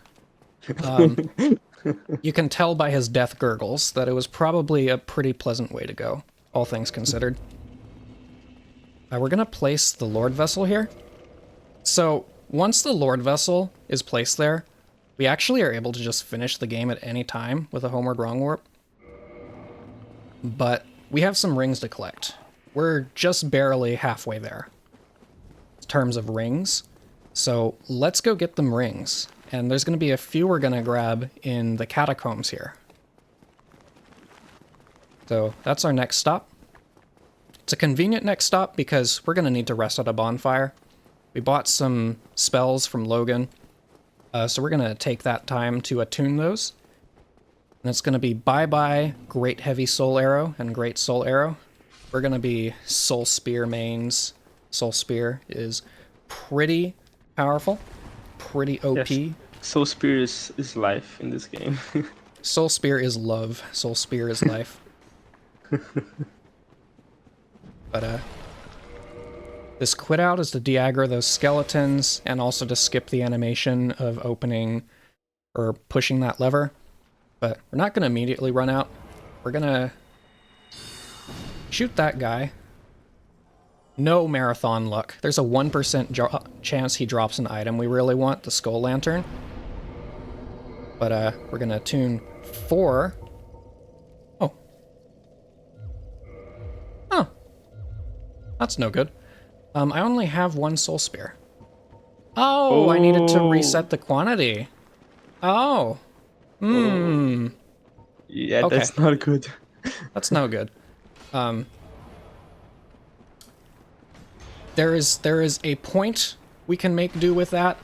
You can tell by his death gurgles that it was probably a pretty pleasant way to go, all things considered. We're gonna place the Lord Vessel here. So, once the Lord Vessel is placed there, we actually are able to just finish the game at any time with a Homeward Wrong Warp. But we have some rings to collect. We're just barely halfway there in terms of rings. So let's go get them rings. And there's going to be a few we're going to grab in the catacombs here. So that's our next stop. It's a convenient next stop because we're going to need to rest at a bonfire. We bought some spells from Logan. So we're going to take that time to attune those. And it's going to be bye-bye Great Heavy Soul Arrow and Great Soul Arrow. We're going to be Soul Spear mains. Soul Spear is pretty powerful, pretty OP. Yes. Soul Spear is life in this game. Soul Spear is love. Soul Spear is life. But this quit out is to de-aggro those skeletons and also to skip the animation of opening or pushing that lever. But we're not going to immediately run out. We're going to shoot that guy. No marathon luck. There's a 1% chance he drops an item we really want, the Skull Lantern. But we're going to tune 4. Oh. Oh. That's no good. I only have 1 Soul Spear. Oh, I needed to reset the quantity. Oh. Hmm. Yeah, Okay. that's not good. That's no good. There is a point we can make do with that,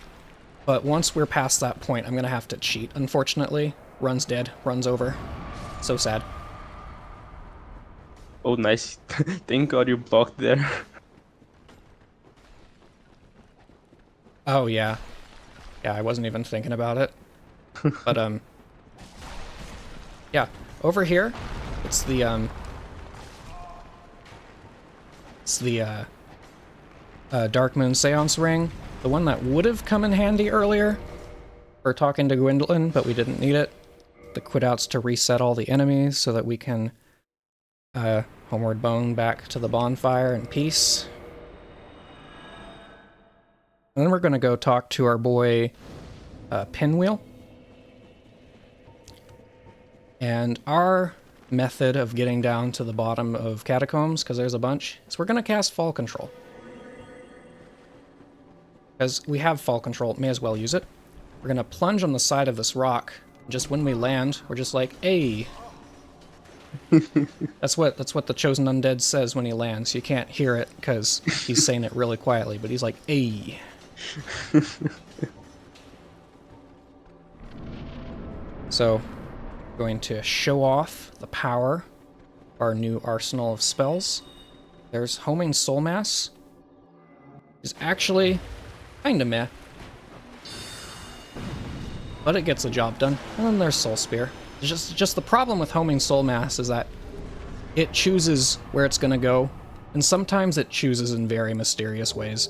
but once we're past that point, I'm gonna have to cheat, unfortunately. Run's dead. Run's over. So sad. Oh, nice. Thank God you blocked there. Oh, yeah. Yeah, I wasn't even thinking about it. But, yeah. Over here, it's the Dark Moon Seance Ring. The one that would have come in handy earlier for talking to Gwendolyn, but we didn't need it. The quit-outs to reset all the enemies so that we can homeward bone back to the bonfire in peace. And then we're going to go talk to our boy Pinwheel. And our method of getting down to the bottom of catacombs, because there's a bunch, is we're going to cast Fall Control. Because we have Fall Control, may as well use it. We're going to plunge on the side of this rock. Just when we land, we're just like, hey. That's what the Chosen Undead says when he lands. You can't hear it because he's saying it really quietly, but he's like, hey. So, going to show off the power of our new arsenal of spells. There's Homing Soul Mass. Is actually kinda meh. But it gets the job done. And then there's Soul Spear. Just the problem with Homing Soul Mass is that it chooses where it's gonna go, and sometimes it chooses in very mysterious ways.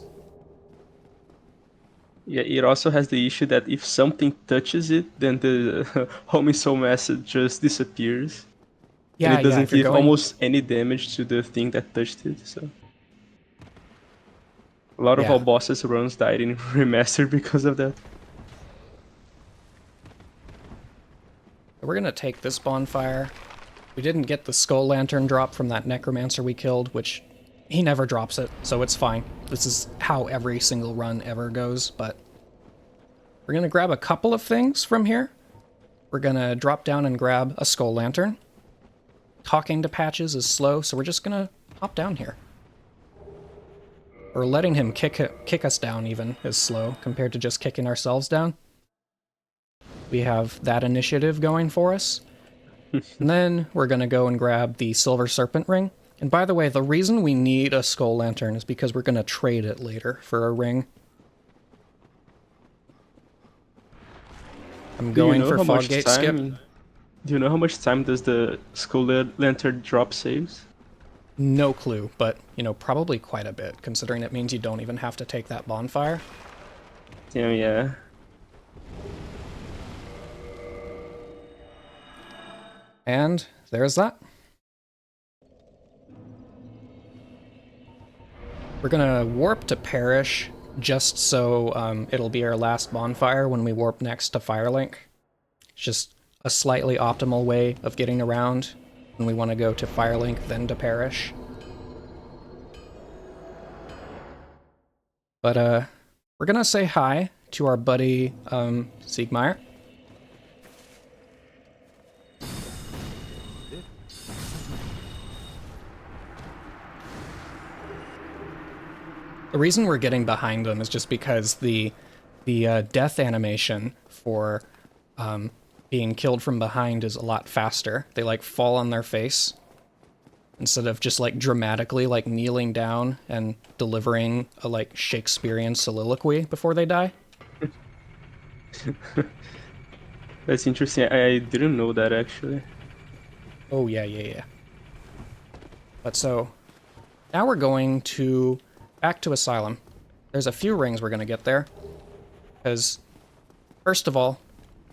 Yeah, it also has the issue that if something touches it, then the homing soul message just disappears. Yeah, And it doesn't if you're give going... almost any damage to the thing that touched it, so... A lot of Yeah. our bosses runs died in Remastered because of that. We're gonna take this bonfire. We didn't get the Skull Lantern drop from that Necromancer we killed, which he never drops it, so it's fine. This is how every single run ever goes, but we're gonna grab a couple of things from here. We're gonna drop down and grab a Skull Lantern. Talking to Patches is slow, so we're just gonna hop down here. Or letting him kick us down even is slow compared to just kicking ourselves down. we have that initiative going for us. And then we're going to go and grab the Silver Serpent Ring. And by the way, the reason we need a Skull Lantern is because we're going to trade it later for a ring. I'm going for Foggate Skip. Do you know how much time does the Skull Lantern drop saves? No clue, but, you know, probably quite a bit, considering it means you don't even have to take that bonfire. Damn, yeah. And there's that. We're gonna warp to Parish, just so it'll be our last bonfire when we warp next to Firelink. It's just a slightly optimal way of getting around when we want to go to Firelink, then to Parish. But we're gonna say hi to our buddy Siegmeyer. The reason we're getting behind them is just because the death animation for being killed from behind is a lot faster. They like fall on their face instead of just like dramatically like kneeling down and delivering a like Shakespearean soliloquy before they die. That's interesting. I didn't know that actually. Oh yeah. But so now we're going to back to Asylum. There's a few rings we're going to get there. Because, first of all,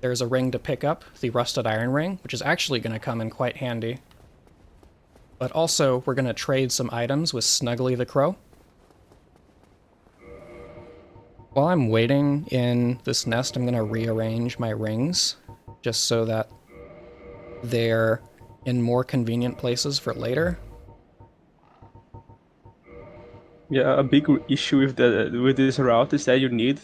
there's a ring to pick up, the Rusted Iron Ring, which is actually going to come in quite handy. But also, we're going to trade some items with Snuggly the Crow. While I'm waiting in this nest, I'm going to rearrange my rings, just so that they're in more convenient places for later. Yeah, a big issue with this route is that you need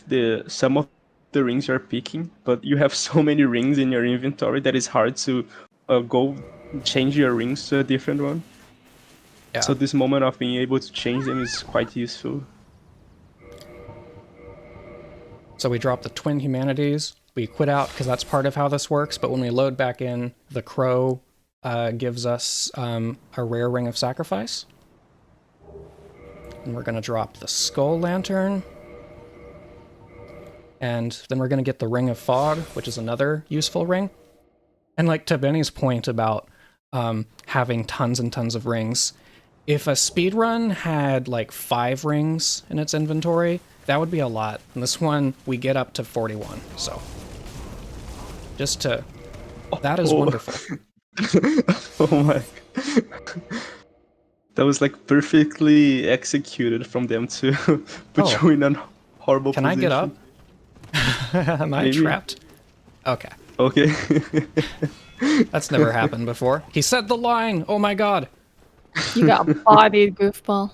some of the rings you're picking, but you have so many rings in your inventory that it's hard to go change your rings to a different one. Yeah. So this moment of being able to change them is quite useful. So we drop the Twin Humanities. We quit out because that's part of how this works, but when we load back in, the Crow gives us a rare Ring of Sacrifice. And we're going to drop the Skull Lantern. And then we're going to get the Ring of Fog, which is another useful ring. And like to Benny's point about having tons and tons of rings, if a speedrun had like 5 rings in its inventory, that would be a lot. And this one, we get up to 41, so. Just to... That is wonderful. Oh my... That was like perfectly executed from them to put you in a horrible Can position. I get up? Am I trapped? Okay. Okay. That's never happened before. He said the line! Oh my god! You got bodied, goofball.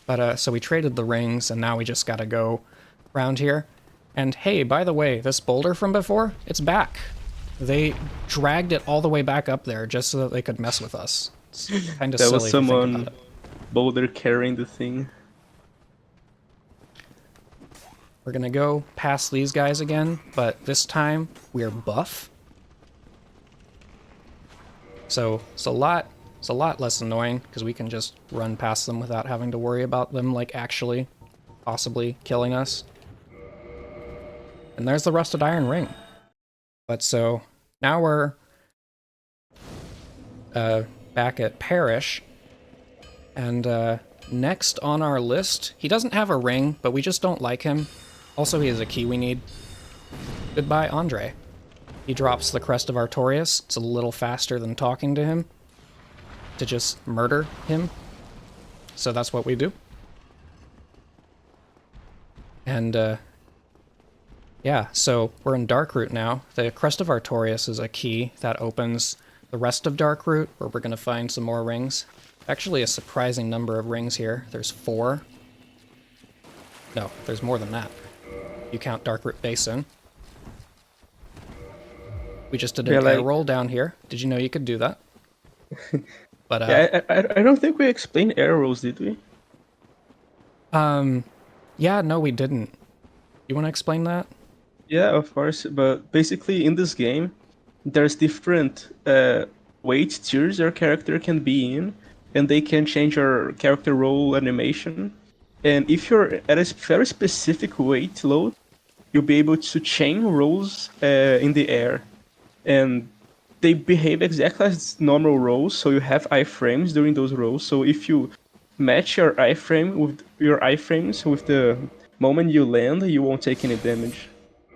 But, so we traded the rings, and now we just gotta go around here. And hey, by the way, this boulder from before, it's back. They dragged it all the way back up there just so that they could mess with us. It's kind of silly. That was someone to think about it. boulder carrying the thing. We're gonna go past these guys again, but this time we're buff. So it's a lot less annoying because we can just run past them without having to worry about them like actually possibly killing us. And there's the Rusted Iron Ring. But so now we're back at Parish, and next on our list, he doesn't have a ring, but we just don't like him. Also, he has a key we need. Goodbye, Andre. He drops the Crest of Artorias. It's a little faster than talking to him to just murder him. So that's what we do. And yeah, so we're in Darkroot now. The Crest of Artorias is a key that opens the rest of Darkroot, where we're going to find some more rings. Actually, a surprising number of rings here. There's 4. No, there's more than that. You count Darkroot Basin. We just did an air roll down here. Did you know you could do that? But yeah, I don't think we explained air rolls, did we? Yeah, no, we didn't. You want to explain that? Yeah, of course. But basically, in this game, there's different weight tiers your character can be in, and they can change your character role animation. And if you're at a very specific weight load, you'll be able to chain rolls in the air. And they behave exactly as normal rolls, so you have iframes during those rolls. So if you match your iframes with the moment you land, you won't take any damage.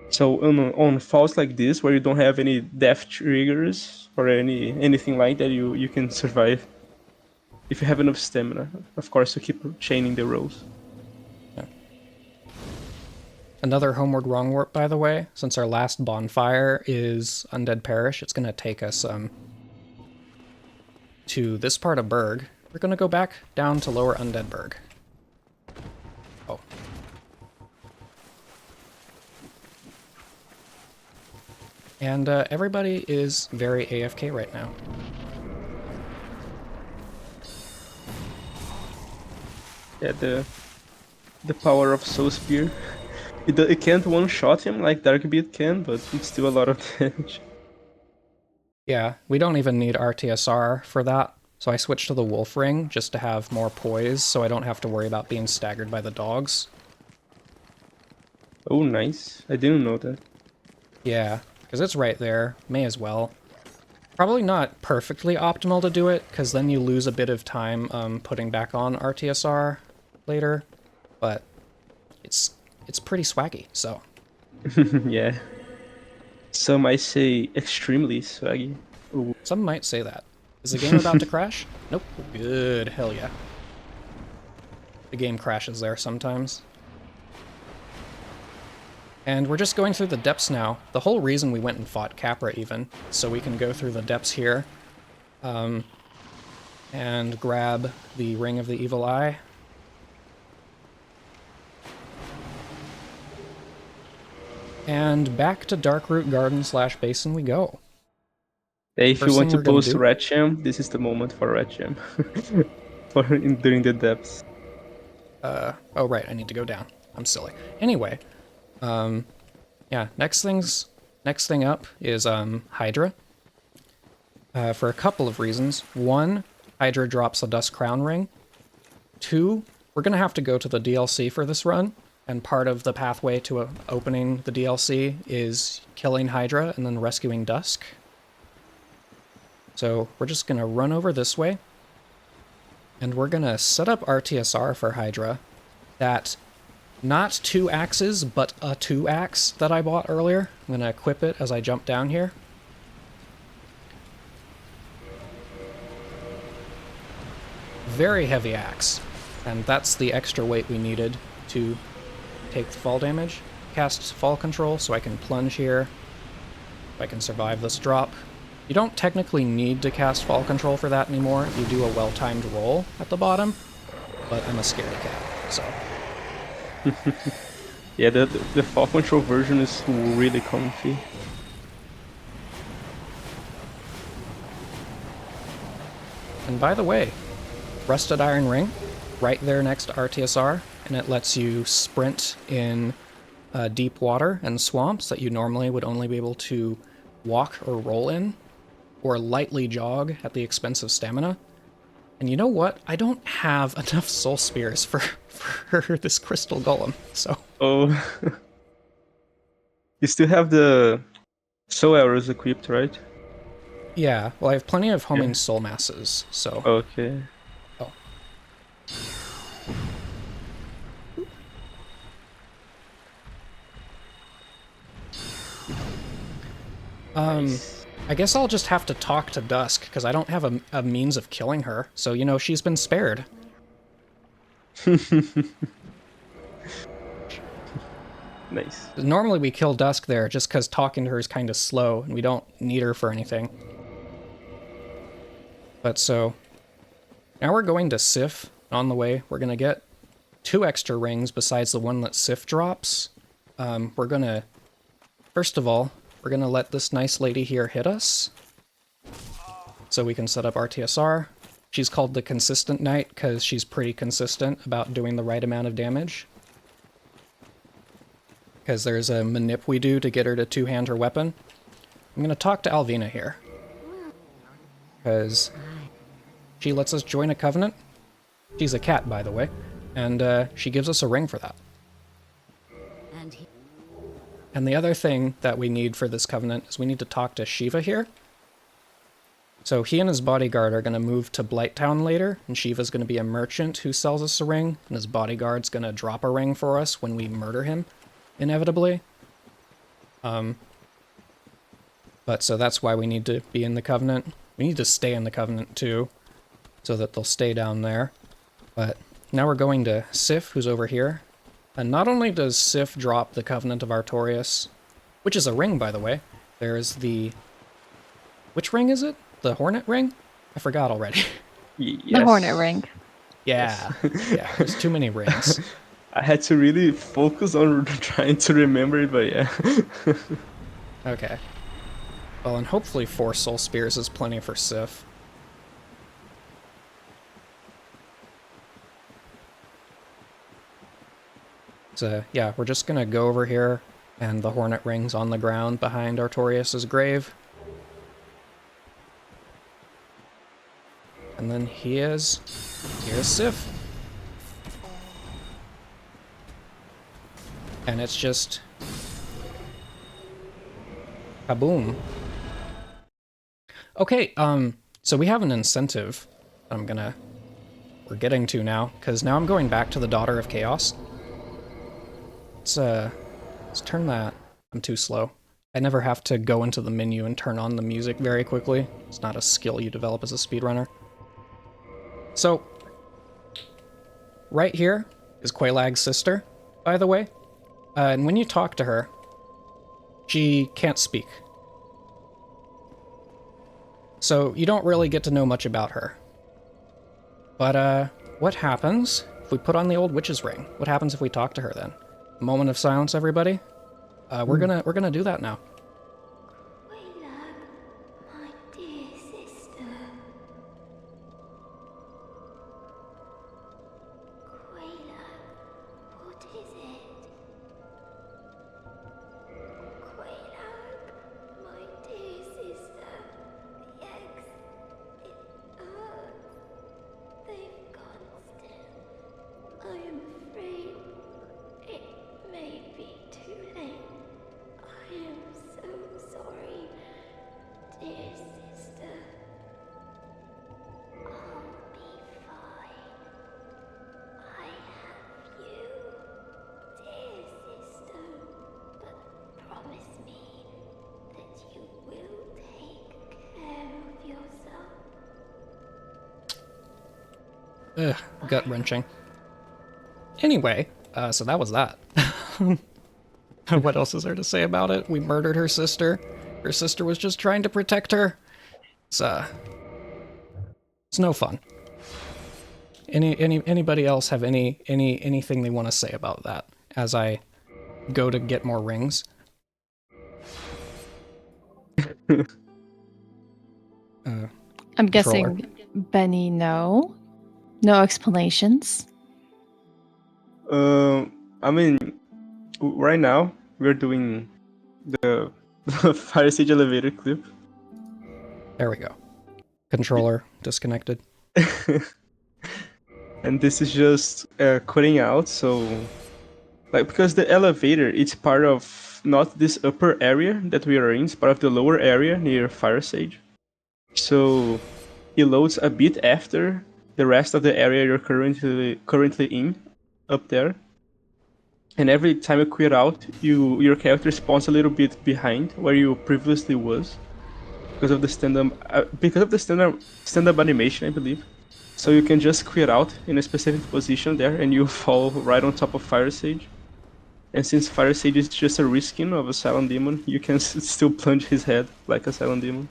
So on falls like this, where you don't have any death triggers or anything like that, you can survive if you have enough stamina. Of course, to keep chaining the rolls. Yeah. Another homeward wrong warp, by the way. Since our last bonfire is Undead Parish, it's going to take us to this part of Berg. We're going to go back down to Lower Undead Berg. Oh. And everybody is very AFK right now. Yeah, the power of Soul Spear. It can't one-shot him like Darkbeat can, but it's still a lot of damage. Yeah, we don't even need RTSR for that. So I switched to the Wolf Ring just to have more poise so I don't have to worry about being staggered by the dogs. Oh, nice. I didn't know that. Yeah, because it's right there. May as well. Probably not perfectly optimal to do it, because then you lose a bit of time putting back on RTSR later, but it's pretty swaggy, so. Yeah. Some might say extremely swaggy. Ooh. Some might say that. Is the game about to crash? Nope. Good. Hell yeah. The game crashes there sometimes. And we're just going through the depths now. The whole reason we went and fought Capra even, so we can go through the depths here. And grab the Ring of the Evil Eye. And back to Darkroot Garden / Basin we go. Hey, if First you want thing to we're gonna post do- Red Gem, this is the moment for Red Gem. During the depths. Oh right, I need to go down. I'm silly. Anyway, yeah, next thing up is Hydra. For a couple of reasons. One, Hydra drops a Dust Crown Ring. Two, we're gonna have to go to the DLC for this run, and part of the pathway to opening the DLC is killing Hydra and then rescuing Dusk. So we're just gonna run over this way, and we're gonna set up RTSR for Hydra. That not 2 axes, but a 2 axe that I bought earlier. I'm gonna equip it as I jump down here. Very heavy axe, and that's the extra weight we needed to take the fall damage. Cast fall control so I can plunge here, if I can survive this drop. You don't technically need to cast fall control for that anymore. You do a well-timed roll at the bottom, but I'm a scaredy cat, so. Yeah, the fall control version is really comfy. And by the way, Rusted Iron Ring, right there next to RTSR, and it lets you sprint in deep water and swamps that you normally would only be able to walk or roll in, or lightly jog at the expense of stamina. And you know what? I don't have enough soul spears for this crystal golem, so. Oh. You still have the soul arrows equipped, right? Yeah, well I have plenty of homing Yeah. soul masses, so. Okay. Oh. I guess I'll just have to talk to Dusk, because I don't have a means of killing her, so, you know, she's been spared. Nice. Normally we kill Dusk there just because talking to her is kind of slow, and we don't need her for anything. But so, now we're going to Sif. On the way, we're going to get 2 extra rings besides the one that Sif drops. We're going to, first of all, we're going to let this nice lady here hit us, so we can set up RTSR. She's called the Consistent Knight because she's pretty consistent about doing the right amount of damage. because there's a manip we do to get her to two-hand her weapon. I'm gonna talk to Alvina here, because she lets us join a covenant. She's a cat, by the way, and she gives us a ring for that. And the other thing that we need for this covenant is we need to talk to Shiva here. So he and his bodyguard are going to move to Blighttown later, and Shiva's going to be a merchant who sells us a ring, and his bodyguard's going to drop a ring for us when we murder him, inevitably. But so that's why we need to be in the covenant. We need to stay in the covenant too, so that they'll stay down there. But now we're going to Sif, who's over here. And not only does Sif drop the Covenant of Artorias, which is a ring, by the way, there's the... Which ring is it? The Hornet ring? I forgot already. Yes. The Hornet ring. Yeah, yeah, there's too many rings. I had to really focus on trying to remember it, but yeah. Okay. Well, and hopefully 4 Soul Spears is plenty for Sif. So, yeah, we're just gonna go over here, and the Hornet ring's on the ground behind Artorias' grave. And then here's Sif. And it's just... kaboom. Okay, so we have an incentive we're getting to now, because now I'm going back to the Daughter of Chaos. Let's turn that. I'm too slow. I never have to go into the menu and turn on the music very quickly. It's not a skill you develop as a speedrunner. So, right here is Quailag's sister, by the way. And when you talk to her, she can't speak. So you don't really get to know much about her. But, what happens if we put on the old witch's ring? What happens if we talk to her then? Moment of silence, everybody. We're gonna do that now. Quailag, my dear sister. Quailag, what is it? Quailag, my dear sister. The eggs, it hurts. They've gone still. I am afraid it may be too late. I am so sorry, dear sister. I'll be fine. I have you, dear sister. But promise me that you will take care of yourself. Ugh, gut-wrenching. Anyway, so that was that. What else is there to say about it? We murdered her sister. Her sister was just trying to protect her. It's no fun. Anybody else have anything they want to say about that as I go to get more rings? I'm guessing Benny, no. No explanations. I mean, right now we're doing the Fire Siege elevator clip. There we go. Controller disconnected. And this is just cutting out, so like because the elevator it's part of not this upper area that we are in, it's part of the lower area near Fire Sage. So it loads a bit after the rest of the area you're currently in up there. And every time you quit out, your character spawns a little bit behind where you previously was, because of the stand-up animation, I believe. So you can just quit out in a specific position there, and you fall right on top of Fire Sage. And since Fire Sage is just a reskin of a Silent Demon, you can still plunge his head like a Silent Demon.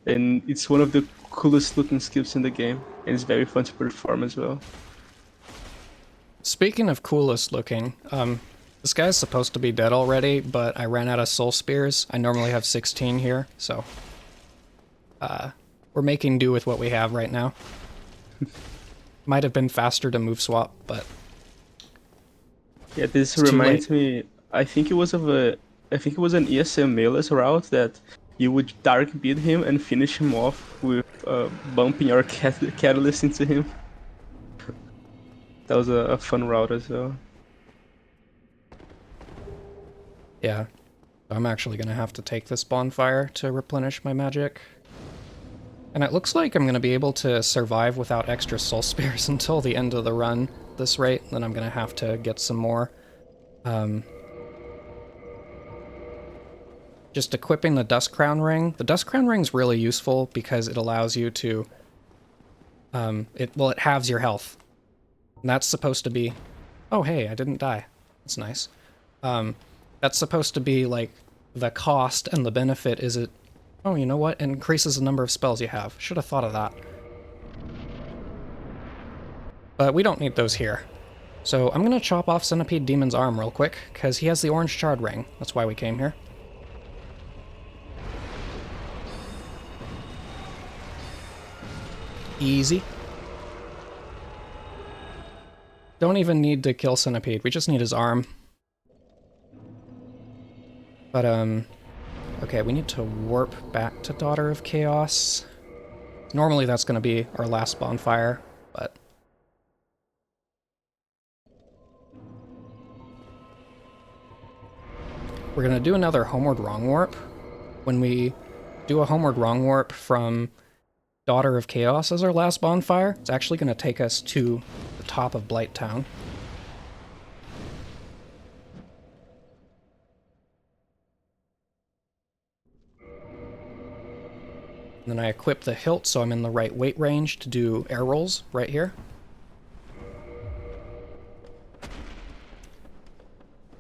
And it's one of the coolest looking skips in the game, and it's very fun to perform as well. Speaking of coolest looking, this guy's supposed to be dead already, but I ran out of soul spears. I normally have 16 here, so we're making do with what we have right now. Might have been faster to move swap, but yeah, this it's reminds me I think it was I think it was an ESM Melee route that you would dark beat him and finish him off with bumping your catalyst into him. That was a fun route as well. Yeah. I'm actually going to have to take this bonfire to replenish my magic. And it looks like I'm going to be able to survive without extra soul spears until the end of the run at this rate. Then I'm going to have to get some more. Just equipping the Dust Crown Ring. The Dust Crown Ring's really useful because it allows you to... it halves your health. And that's supposed to be... Oh, hey, I didn't die. That's nice. That's supposed to be, like, the cost and the benefit is it... Oh, you know what? It increases the number of spells you have. Should have thought of that. But we don't need those here. So I'm going to chop off Centipede Demon's arm real quick, because he has the orange shard ring. That's why we came here. Easy. Don't even need to kill Centipede, we just need his arm. But, okay, we need to warp back to Daughter of Chaos. Normally that's going to be our last bonfire, but... We're going to do another Homeward Wrong Warp. When we do a Homeward Wrong Warp from Daughter of Chaos as our last bonfire, it's actually going to take us to the top of Blighttown. And then I equip the hilt so I'm in the right weight range to do air rolls right here.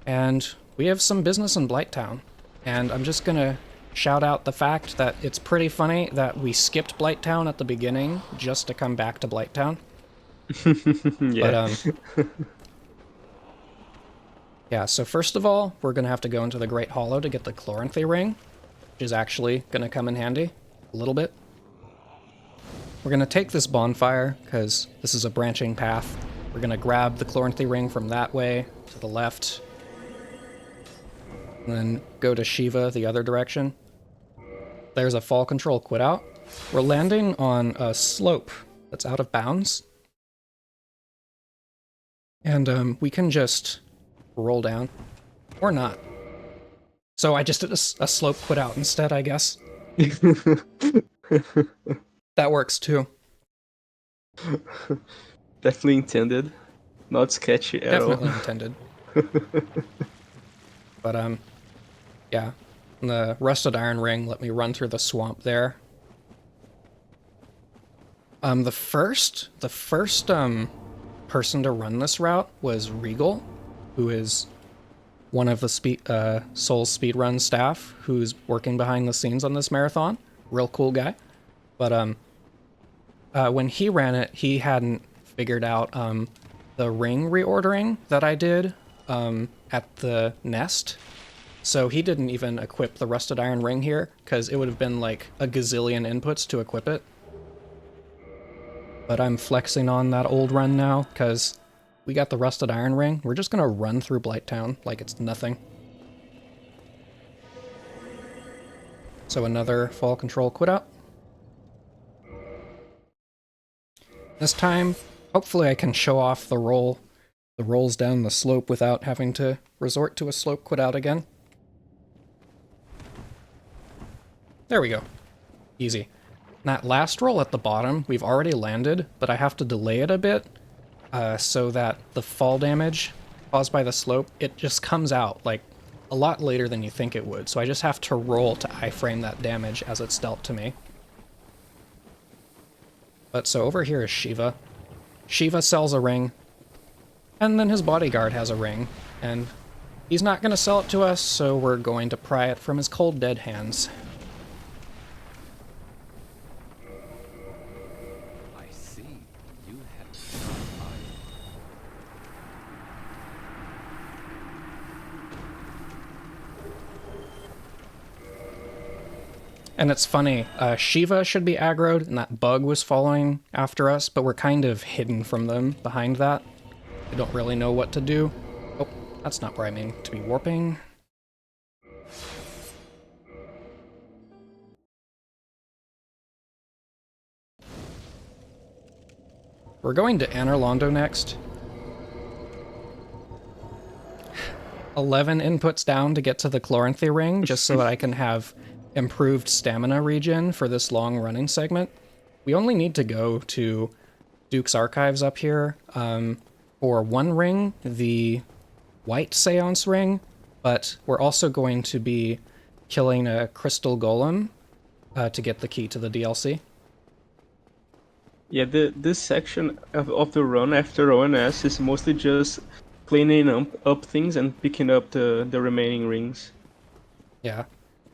And we have some business in Blighttown. And I'm just gonna shout out the fact that it's pretty funny that we skipped Blighttown at the beginning just to come back to Blighttown. Yeah. But, yeah, so first of all, we're gonna have to go into the Great Hollow to get the Chloranthy Ring, which is actually gonna come in handy a little bit. We're gonna take this bonfire, because this is a branching path. We're gonna grab the Chloranthy Ring from that way, to the left, and then go to Shiva the other direction. There's a fall control quit out. We're landing on a slope that's out of bounds. And we can just roll down, or not. So I just did a slope quit out instead, I guess. That works too. Definitely intended. Not sketchy at all. Definitely intended. But, yeah. The Rusted Iron Ring let me run through the swamp there. The first person to run this route was Regal, who is one of the Souls Speedrun staff who's working behind the scenes on this marathon. Real cool guy. But, when he ran it, he hadn't figured out, the ring reordering that I did, at the nest. So he didn't even equip the Rusted Iron Ring here, because it would have been like a gazillion inputs to equip it. But I'm flexing on that old run now, because we got the Rusted Iron Ring. We're just gonna run through Blighttown like it's nothing. So another fall control quit out. This time, hopefully I can show off the rolls down the slope without having to resort to a slope quit out again. There we go. Easy. That last roll at the bottom, we've already landed, but I have to delay it a bit so that the fall damage caused by the slope, it just comes out like a lot later than you think it would. So I just have to roll to iframe that damage as it's dealt to me. But so over here is Shiva. Shiva sells a ring, and then his bodyguard has a ring, and he's not going to sell it to us, so we're going to pry it from his cold dead hands. I see. You have sharp eyes. And it's funny, Shiva should be aggroed, and that bug was following after us, but we're kind of hidden from them behind that. I don't really know what to do. Oh, That's not where I mean to be warping. We're going to Anor Londo next. 11 inputs down to get to the Chloranthy ring, just so that I can have improved stamina regen for this long running segment. We only need to go to Duke's Archives up here for one ring, the White Seance ring, but we're also going to be killing a Crystal Golem to get the key to the DLC. Yeah, this section of the run after ONS is mostly just cleaning up things and picking up the remaining rings. Yeah.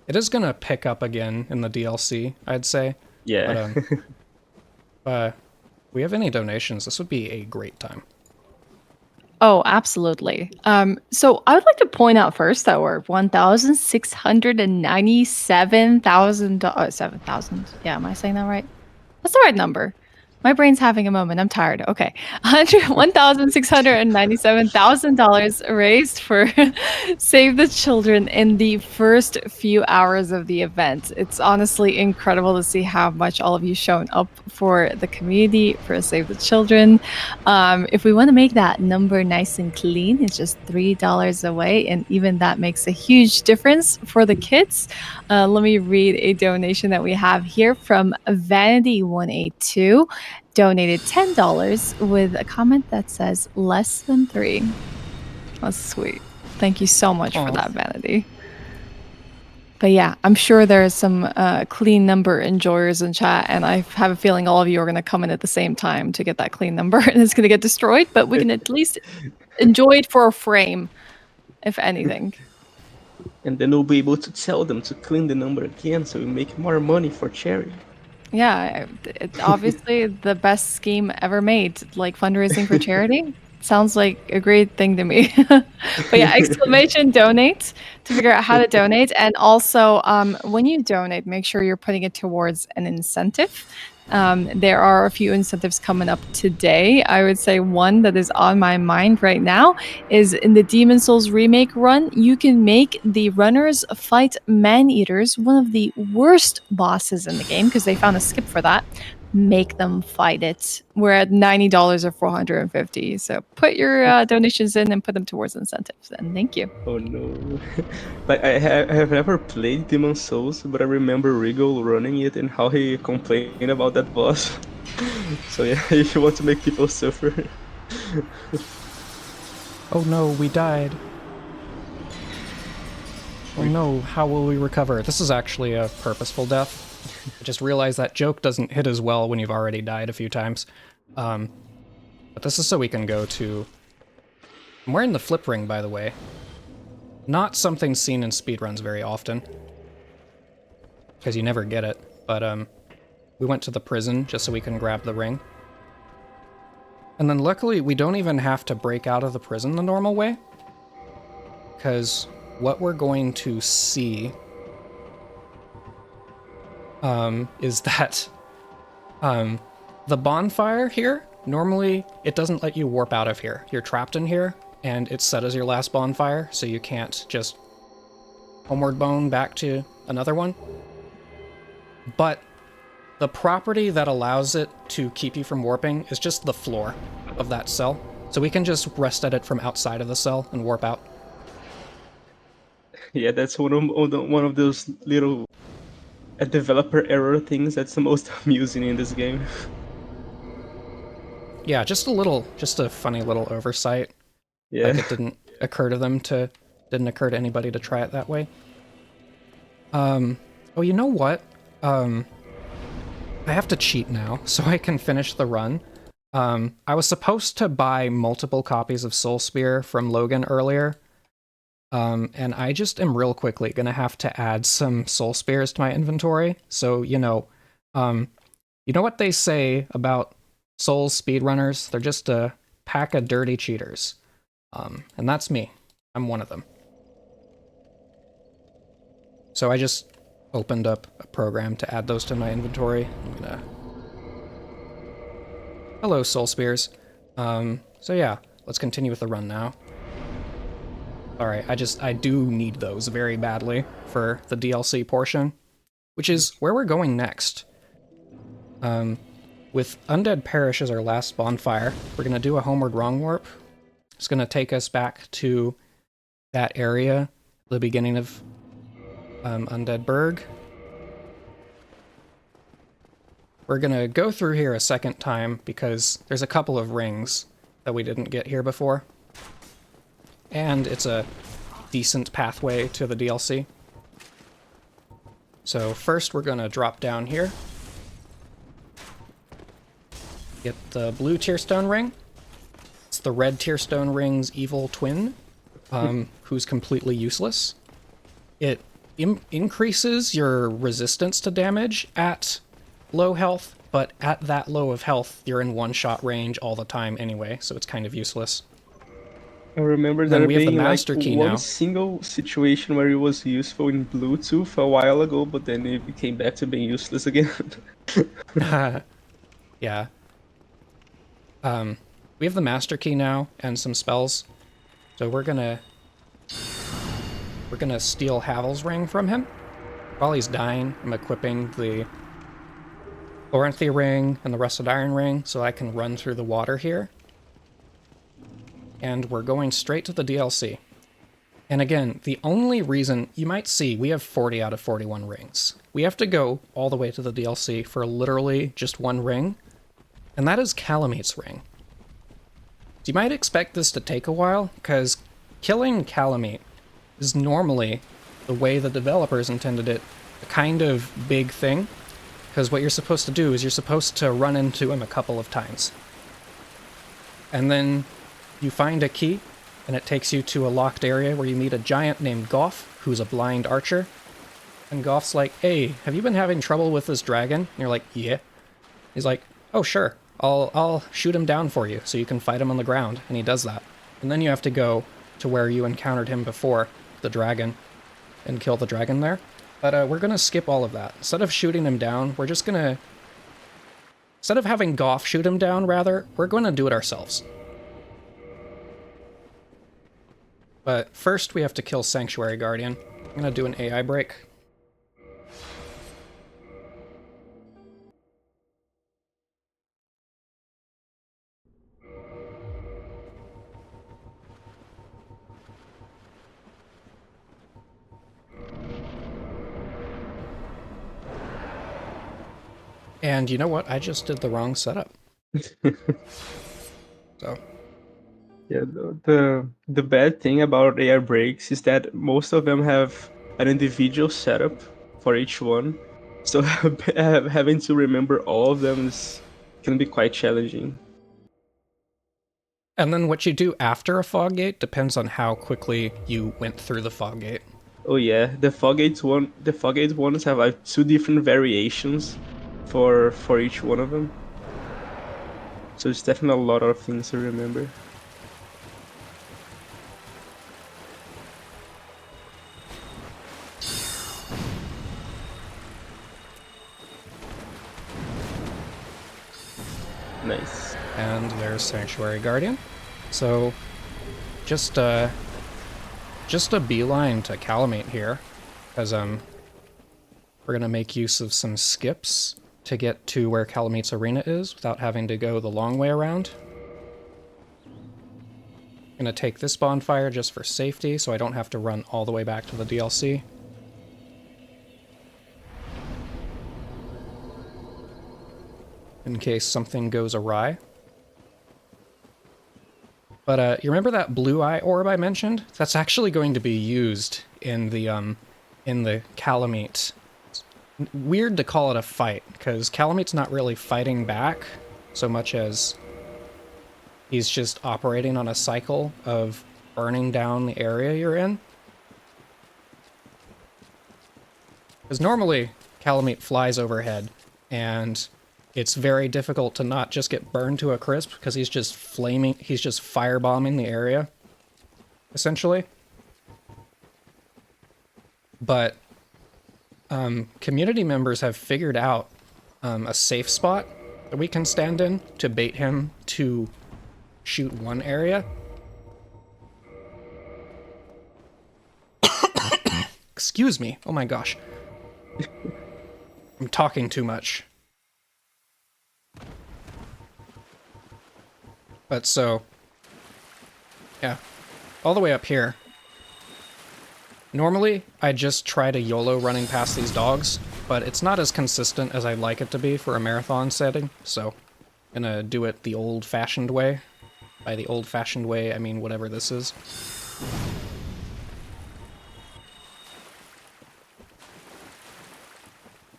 It is gonna pick up again in the DLC, I'd say. Yeah. But we have any donations, this would be a great time. Oh, absolutely. So I would like to point out first that we're $1,697,000. 7,000. Yeah, am I saying that right? That's the right number. My brain's having a moment. I'm tired. Okay. $1,697,000 raised for Save the Children in the first few hours of the event. It's honestly incredible to see how much all of you shown up for the community, for Save the Children. If we want to make that number nice and clean, it's just $3 away. And even that makes a huge difference for the kids. Let me read a donation that we have here from Vanity182. Donated $10 with a comment that says less than 3. That's sweet. Thank you so much for that, Vanity. But yeah, I'm sure there's some clean number enjoyers in chat, and I have a feeling all of you are going to come in at the same time to get that clean number, and it's going to get destroyed, but we can at least enjoy it for a frame, if anything. And then we'll be able to tell them to clean the number again so we make more money for charity. Yeah, it's obviously the best scheme ever made, like fundraising for charity. Sounds like a great thing to me. But yeah, exclamation donate to figure out how to donate. And also, when you donate, make sure you're putting it towards an incentive. There are a few incentives coming up today. I would say one that is on my mind right now is in the Demon Souls remake run, you can make the runners fight man-eaters, one of the worst bosses in the game, because they found a skip for that. Make them fight it. We're at $90 or $450. So put your donations in and put them towards incentives. And thank you. Oh no. Like I have never played Demon Souls, but I remember Regal running it and how he complained about that boss. So yeah, if you want to make people suffer. Oh no, we died. Oh no, how will we recover? This is actually a purposeful death. I just realized that joke doesn't hit as well when you've already died a few times. But this is so we can go to... I'm wearing the flip ring, by the way. Not something seen in speedruns very often. Because you never get it. But we went to the prison just so we can grab the ring. And then luckily, we don't even have to break out of the prison the normal way. Because what we're going to see... is that the bonfire here, normally it doesn't let you warp out of here. You're trapped in here, and it's set as your last bonfire, so you can't just homeward bone back to another one. But the property that allows it to keep you from warping is just the floor of that cell. So we can just rest at it from outside of the cell and warp out. Yeah, that's one of those little developer error things that's the most amusing in this game. Yeah, just a funny little oversight. Yeah. Like it didn't occur to anybody to try it that way. Oh, you know what? I have to cheat now so I can finish the run. I was supposed to buy multiple copies of Soul Spear from Logan earlier. And I just am real quickly gonna have to add some Soul Spears to my inventory. So, you know what they say about Souls speedrunners? They're just a pack of dirty cheaters. And that's me. I'm one of them. So I just opened up a program to add those to my inventory. I'm gonna... Hello, Soul Spears. So yeah, let's continue with the run now. Sorry, I do need those very badly for the DLC portion, which is where we're going next. With Undead Parish as our last bonfire, we're going to do a Homeward Wrong Warp. It's going to take us back to that area, the beginning of Undead Burg. We're going to go through here a second time because there's a couple of rings that we didn't get here before. And it's a decent pathway to the DLC. So first we're going to drop down here. Get the blue Tearstone ring. It's the red Tearstone ring's evil twin, who's completely useless. It increases your resistance to damage at low health, but at that low of health, you're in one-shot range all the time anyway, so it's kind of useless. I remember Then there we have the being master like key one now. single situation where it was useful in Bluetooth a while ago, but then it came back to being useless again. Yeah. We have the master key now and some spells, so we're gonna steal Havel's ring from him. While he's dying, I'm equipping the Lorenthy ring and the Rusted Iron ring so I can run through the water here. And we're going straight to the DLC. And again, the only reason, you might see, we have 40 out of 41 rings. We have to go all the way to the DLC for literally just one ring, and that is Calamate's ring. You might expect this to take a while, because killing Calamate is normally, the way the developers intended it, a kind of big thing, because what you're supposed to do is you're supposed to run into him a couple of times. And then you find a key, and it takes you to a locked area where you meet a giant named Goff, who's a blind archer. And Goff's like, hey, have you been having trouble with this dragon? And you're like, yeah. He's like, oh, sure. I'll shoot him down for you so you can fight him on the ground. And he does that. And then you have to go to where you encountered him before, the dragon, and kill the dragon there. But we're going to skip all of that. Instead of shooting him down, we're just going to... Instead of having Goff shoot him down, rather, we're going to do it ourselves. But first we have to kill Sanctuary Guardian. I'm going to do an AI break. And you know what? I just did the wrong setup. So... Yeah, the bad thing about AI breaks is that most of them have an individual setup for each one, so having to remember all of them can be quite challenging. And then what you do after a fog gate depends on how quickly you went through the fog gate. Oh yeah, the fog gate ones have like 2 different variations for each one of them, so it's definitely a lot of things to remember. Nice. And there's Sanctuary Guardian. So just a beeline to Calamate here, because we're gonna make use of some skips to get to where Calamate's arena is without having to go the long way around. Gonna take this bonfire just for safety, so I don't have to run all the way back to the DLC. In case something goes awry. But you remember that blue eye orb I mentioned? That's actually going to be used in the Calamate. It's weird to call it a fight, because Calamate's not really fighting back so much as he's just operating on a cycle of burning down the area you're in. Because normally Calamate flies overhead, and it's very difficult to not just get burned to a crisp because he's just firebombing the area, essentially. But community members have figured out a safe spot that we can stand in to bait him to shoot one area. Excuse me. Oh my gosh. I'm talking too much. But so, yeah, all the way up here. Normally, I just try to YOLO running past these dogs, but it's not as consistent as I'd like it to be for a marathon setting, so I'm gonna do it the old-fashioned way. By the old-fashioned way, I mean whatever this is.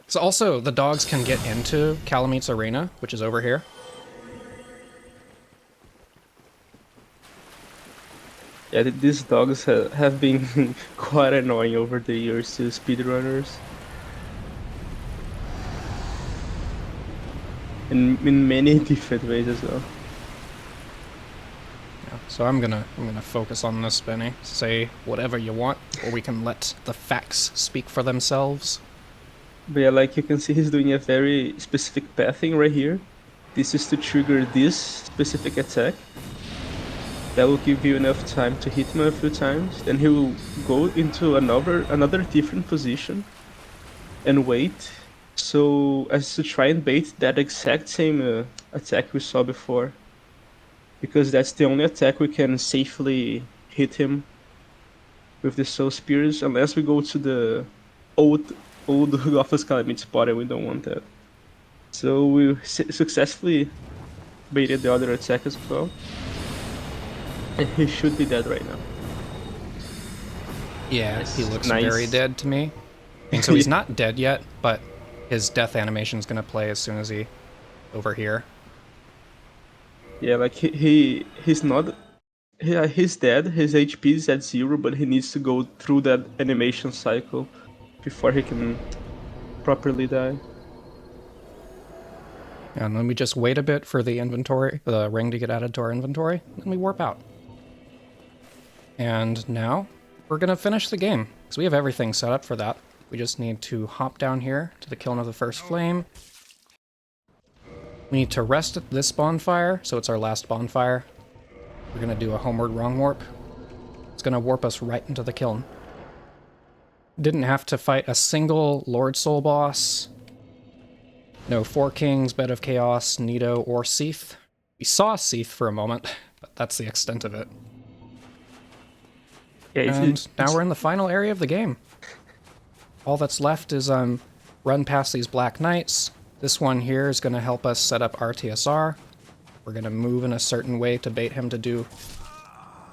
So also, the dogs can get into Calamit's arena, which is over here. Yeah, these dogs have been quite annoying over the years to speedrunners. In many different ways as well. Yeah, so I'm gonna focus on this, Benny. Say whatever you want, or we can let the facts speak for themselves. But yeah, like you can see, he's doing a very specific pathing right here. This is to trigger this specific attack. That will give you enough time to hit him a few times. Then he will go into another different position and wait. So as to try and bait that exact same attack we saw before. Because that's the only attack we can safely hit him with the Soul Spears, unless we go to the old Office Calamity spot, and we don't want that. So we successfully baited the other attack as well. And he should be dead right now. Yeah, Yes, he looks nice. very dead to me. And so he's not dead yet, but his death animation is gonna play as soon as he over here. Yeah, like he's not. Yeah, he's dead. His HP is at 0, but he needs to go through that animation cycle before he can properly die. And then we just wait a bit for the ring to get added to our inventory, and we warp out. And now we're gonna finish the game, because we have everything set up for that. We just need to hop down here to the kiln of the first flame. We need to rest at this bonfire, so it's our last bonfire. We're gonna do a homeward wrong warp. It's gonna warp us right into the kiln. Didn't have to fight a single Lord Soul boss. No Four Kings, Bed of Chaos, Nito, or Seath. We saw Seath for a moment, but that's the extent of it. Yeah, And now we're in the final area of the game. All that's left is run past these Black Knights. This one here is going to help us set up RTSR. We're going to move in a certain way to bait him to do...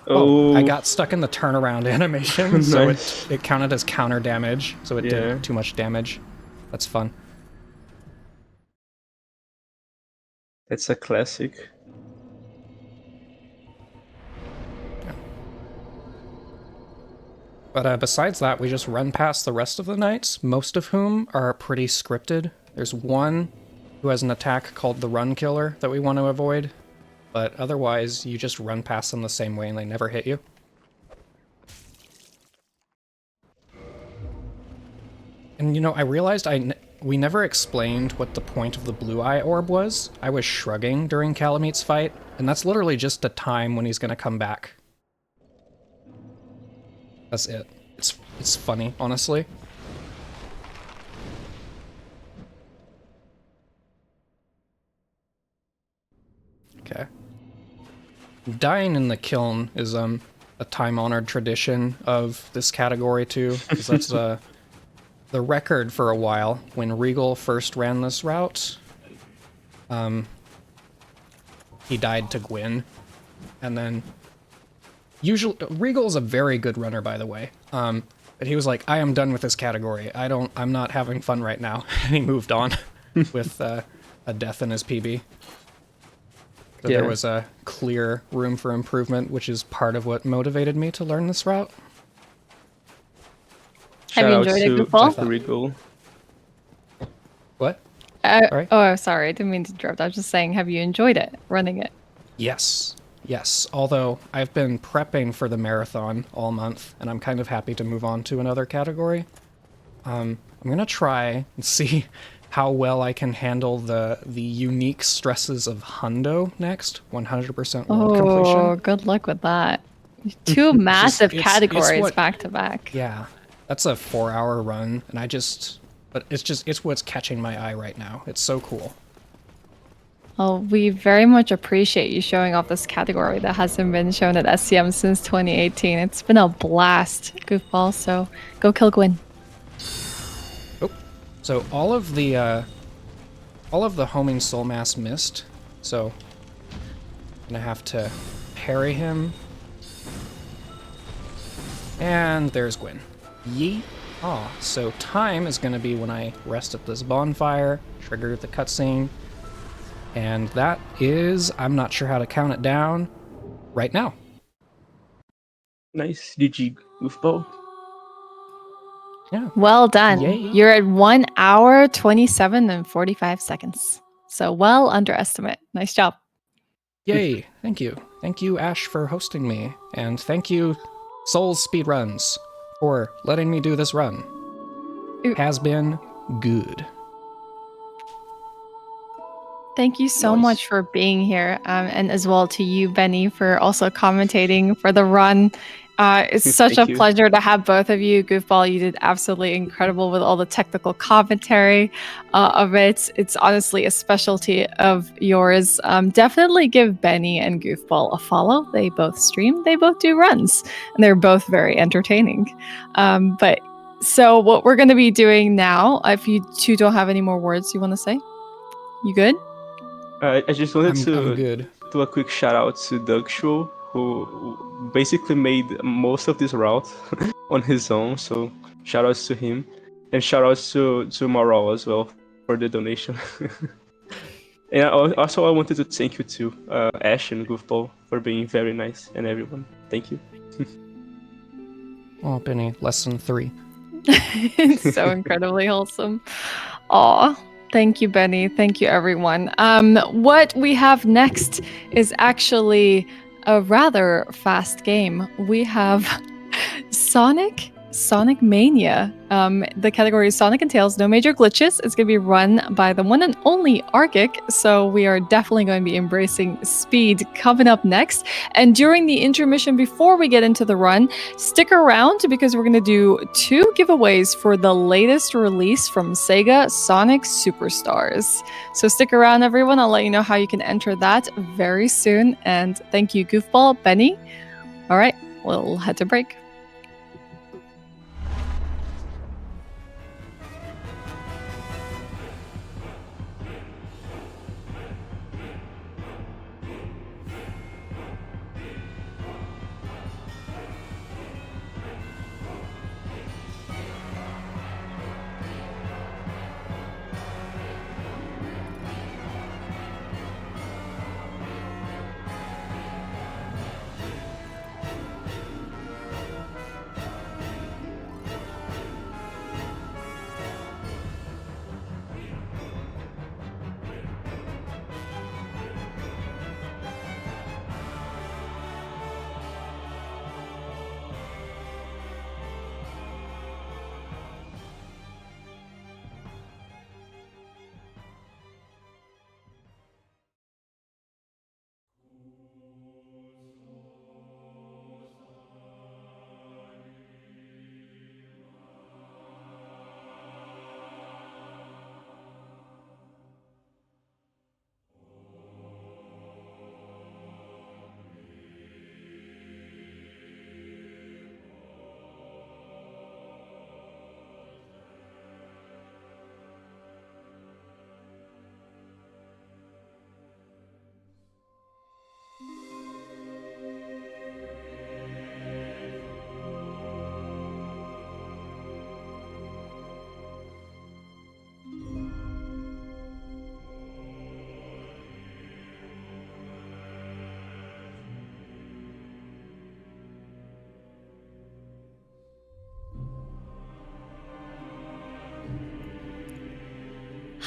Oh, I got stuck in the turnaround animation, so Nice. it counted as counter damage, so it Yeah. did too much damage. That's fun. It's a classic. But besides that, we just run past the rest of the knights, most of whom are pretty scripted. There's one who has an attack called the Run Killer that we want to avoid, but otherwise you just run past them the same way and they never hit you. And you know, I realized we never explained what the point of the blue eye orb was. I was shrugging during Calamit's fight, and that's literally just a time when he's gonna come back. That's it. It's funny, honestly. Okay. Dying in the kiln is a time-honored tradition of this category too, because that's the record for a while. When Regal first ran this route, he died to Gwyn, and then usually Regal's a very good runner, by the way. But he was like, I am done with this category. I'm not having fun right now. And he moved on with a death in his PB. So Yeah. there was a clear room for improvement, which is part of what motivated me to learn this route. Have you enjoyed it, Goofball? Regal. What? Sorry? Oh, sorry. I didn't mean to interrupt. I was just saying, have you enjoyed it, running it? Yes. Yes. Although I've been prepping for the marathon all month, and I'm kind of happy to move on to another category. I'm going to try and see how well I can handle the unique stresses of Hundo next. 100% world Oh, completion. good luck with that. Two massive it's categories what- back to back. Yeah. That's a 4-hour run, and but it's what's catching my eye right now. It's so cool. Well, we very much appreciate you showing off this category that hasn't been shown at SCM since 2018. It's been a blast, Goofball, so go kill Gwyn. Oh, so all of the homing soul mass missed, so I'm gonna have to parry him. And there's Gwyn. Yeet. Ah, so time is gonna be when I rest at this bonfire, trigger the cutscene, and that is, I'm not sure how to count it down, right now. Nice. GG, Goofball. Yeah. Well done. Yay. You're at 1 hour, 27 and 45 seconds. So well under estimate. Nice job. Yay. Thank you. Thank you, Ash, for hosting me. And thank you, SoulsSpeedruns, for letting me do this run. Ooh. Has been good. Thank you so Nice. much for being here, and as well to you, Benny, for also commentating for the run. It's such a Thank you. pleasure to have both of you. Goofball, you did absolutely incredible with all the technical commentary of it. It's honestly a specialty of yours. Definitely give Benny and Goofball a follow. They both stream, they both do runs, and they're both very entertaining. But so what we're going to be doing now, if you two don't have any more words you want to say, you good? I just wanted I'm to good. do a quick shout out to Doug Show, who basically made most of this route on his own. So shout outs to him, and shout outs to Maral as well for the donation. And also I wanted to thank you to Ash and Goofball for being very nice, and everyone. Thank you. Oh, Benny, lesson 3. It's so incredibly wholesome. Aw. Thank you, Benny. Thank you, everyone. What we have next is actually a rather fast game. We have Sonic Mania. The category is Sonic and Tails, no major glitches. It's going to be run by the one and only Argic, so we are definitely going to be embracing speed coming up next. And during the intermission, before we get into the run, stick around because we're going to do 2 giveaways for the latest release from Sega, Sonic Superstars. So stick around, everyone. I'll let you know how you can enter that very soon. And thank you, Goofball, Benny. All right, we'll head to break.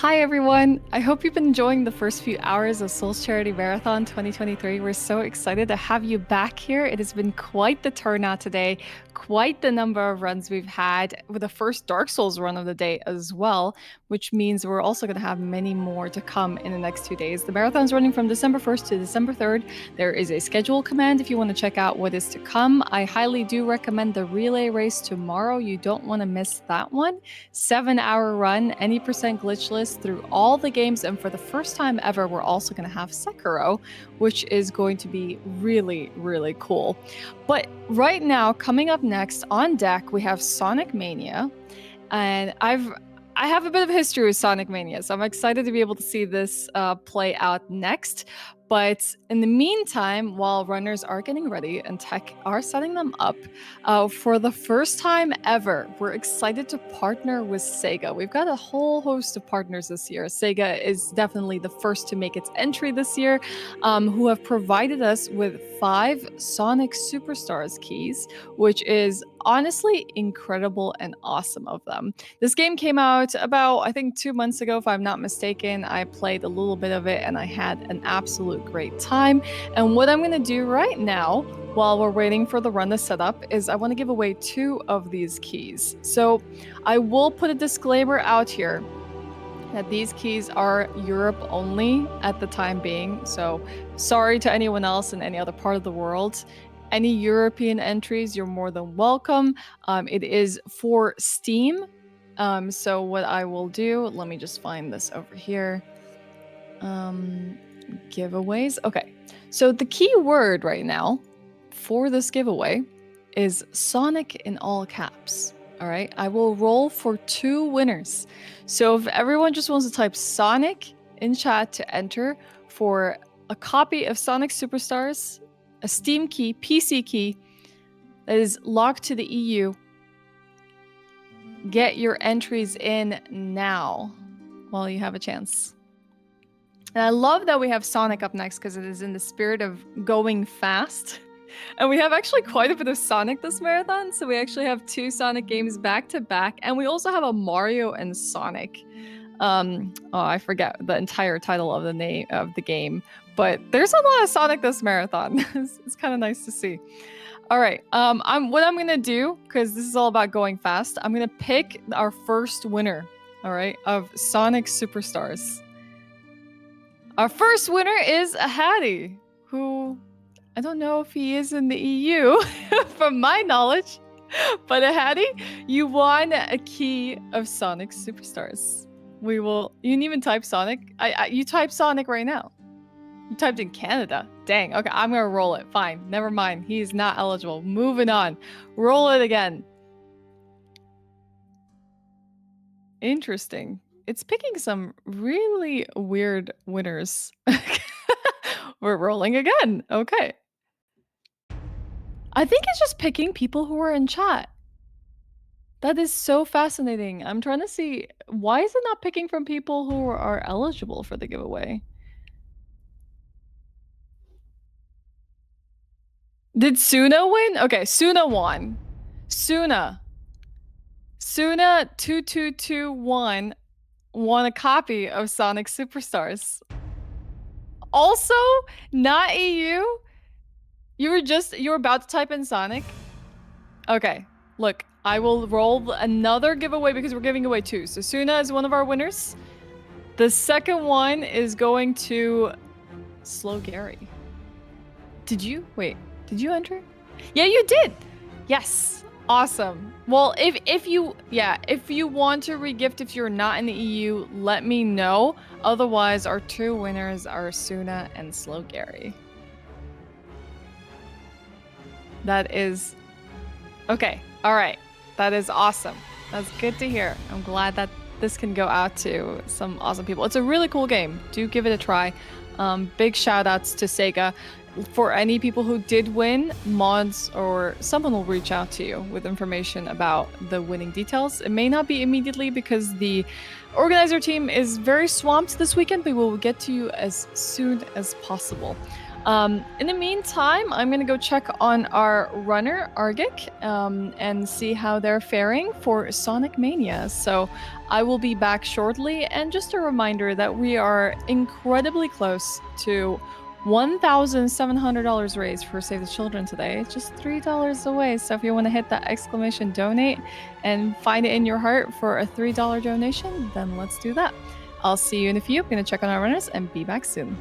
Hi everyone! I hope you've been enjoying the first few hours of Souls Charity Marathon 2023. We're so excited to have you back here. It has been quite the turnout today, quite the number of runs we've had, with the first Dark Souls run of the day as well, which means we're also going to have many more to come in the next 2 days. The marathon's running from December 1st to December 3rd. There is a schedule command if you want to check out what is to come. I highly do recommend the relay race tomorrow. You don't want to miss that one. 7-hour run, any percent glitchless through all the games, and for the first time ever, we're also going to have Sekiro, which is going to be really, really cool. But right now, coming up next on deck, we have Sonic Mania, and I have a bit of history with Sonic Mania, so I'm excited to be able to see this play out next. But in the meantime, while runners are getting ready and tech are setting them up, for the first time ever, we're excited to partner with Sega. We've got a whole host of partners this year. Sega is definitely the first to make its entry this year, who have provided us with 5 Sonic Superstars keys, which is honestly incredible and awesome of them. This game came out about, I think, 2 months ago, if I'm not mistaken. I played a little bit of it and I had an absolute great time. And what I'm going to do right now, while we're waiting for the run to set up, is I want to give away 2 of these keys. So I will put a disclaimer out here that these keys are Europe only at the time being. So sorry to anyone else in any other part of the world. Any European entries, you're more than welcome. It is for Steam. So what I will do, let me just find this over here. Giveaways. Okay. So the key word right now for this giveaway is Sonic in all caps. All right. I will roll for 2 winners. So if everyone just wants to type Sonic in chat to enter for a copy of Sonic Superstars, a Steam key, PC key that is locked to the EU. Get your entries in now while you have a chance. And I love that we have Sonic up next because it is in the spirit of going fast. And we have actually quite a bit of Sonic this marathon. So we actually have 2 Sonic games back to back. And we also have a Mario and Sonic. I forget the entire title of the name of the game. But there's a lot of Sonic this marathon. It's kind of nice to see. All right. What I'm gonna do, because this is all about going fast, I'm gonna pick our first winner. All right, of Sonic Superstars. Our first winner is a Hattie, who I don't know if he is in the EU, from my knowledge. But a Hattie, you won a key of Sonic Superstars. You didn't even type Sonic. You typed Sonic right now. You typed in Canada. Dang. Okay, I'm gonna roll it. Fine. Never mind. He's not eligible. Moving on. Roll it again. Interesting. It's picking some really weird winners. We're rolling again. Okay. I think it's just picking people who are in chat. That is so fascinating. I'm trying to see, why is it not picking from people who are eligible for the giveaway? Did Suna win? Okay, Suna won. Suna 2221 won a copy of Sonic Superstars. Also, not EU? You were about to type in Sonic? Okay, look, I will roll another giveaway because we're giving away 2. So Suna is one of our winners. The second one is going to Slow Gary. Did you enter? Yeah, you did. Yes. Awesome. Well, if you want to regift if you're not in the EU, let me know. Otherwise, our 2 winners are Suna and Slow Gary. That is okay. All right. That is awesome. That's good to hear. I'm glad that this can go out to some awesome people. It's a really cool game. Do give it a try. Big shout outs to Sega. For any people who did win, mods or someone will reach out to you with information about the winning details. It may not be immediately because the organizer team is very swamped this weekend, but we will get to you as soon as possible. In the meantime, I'm gonna go check on our runner Argic and see how they're faring for Sonic Mania. So I will be back shortly. And just a reminder that we are incredibly close to $1,700 raised for Save the Children today. It's just $3 away. So if you want to hit that exclamation donate and find it in your heart for a $3 donation, then let's do that. I'll see you in a few. I'm gonna check on our runners and be back soon.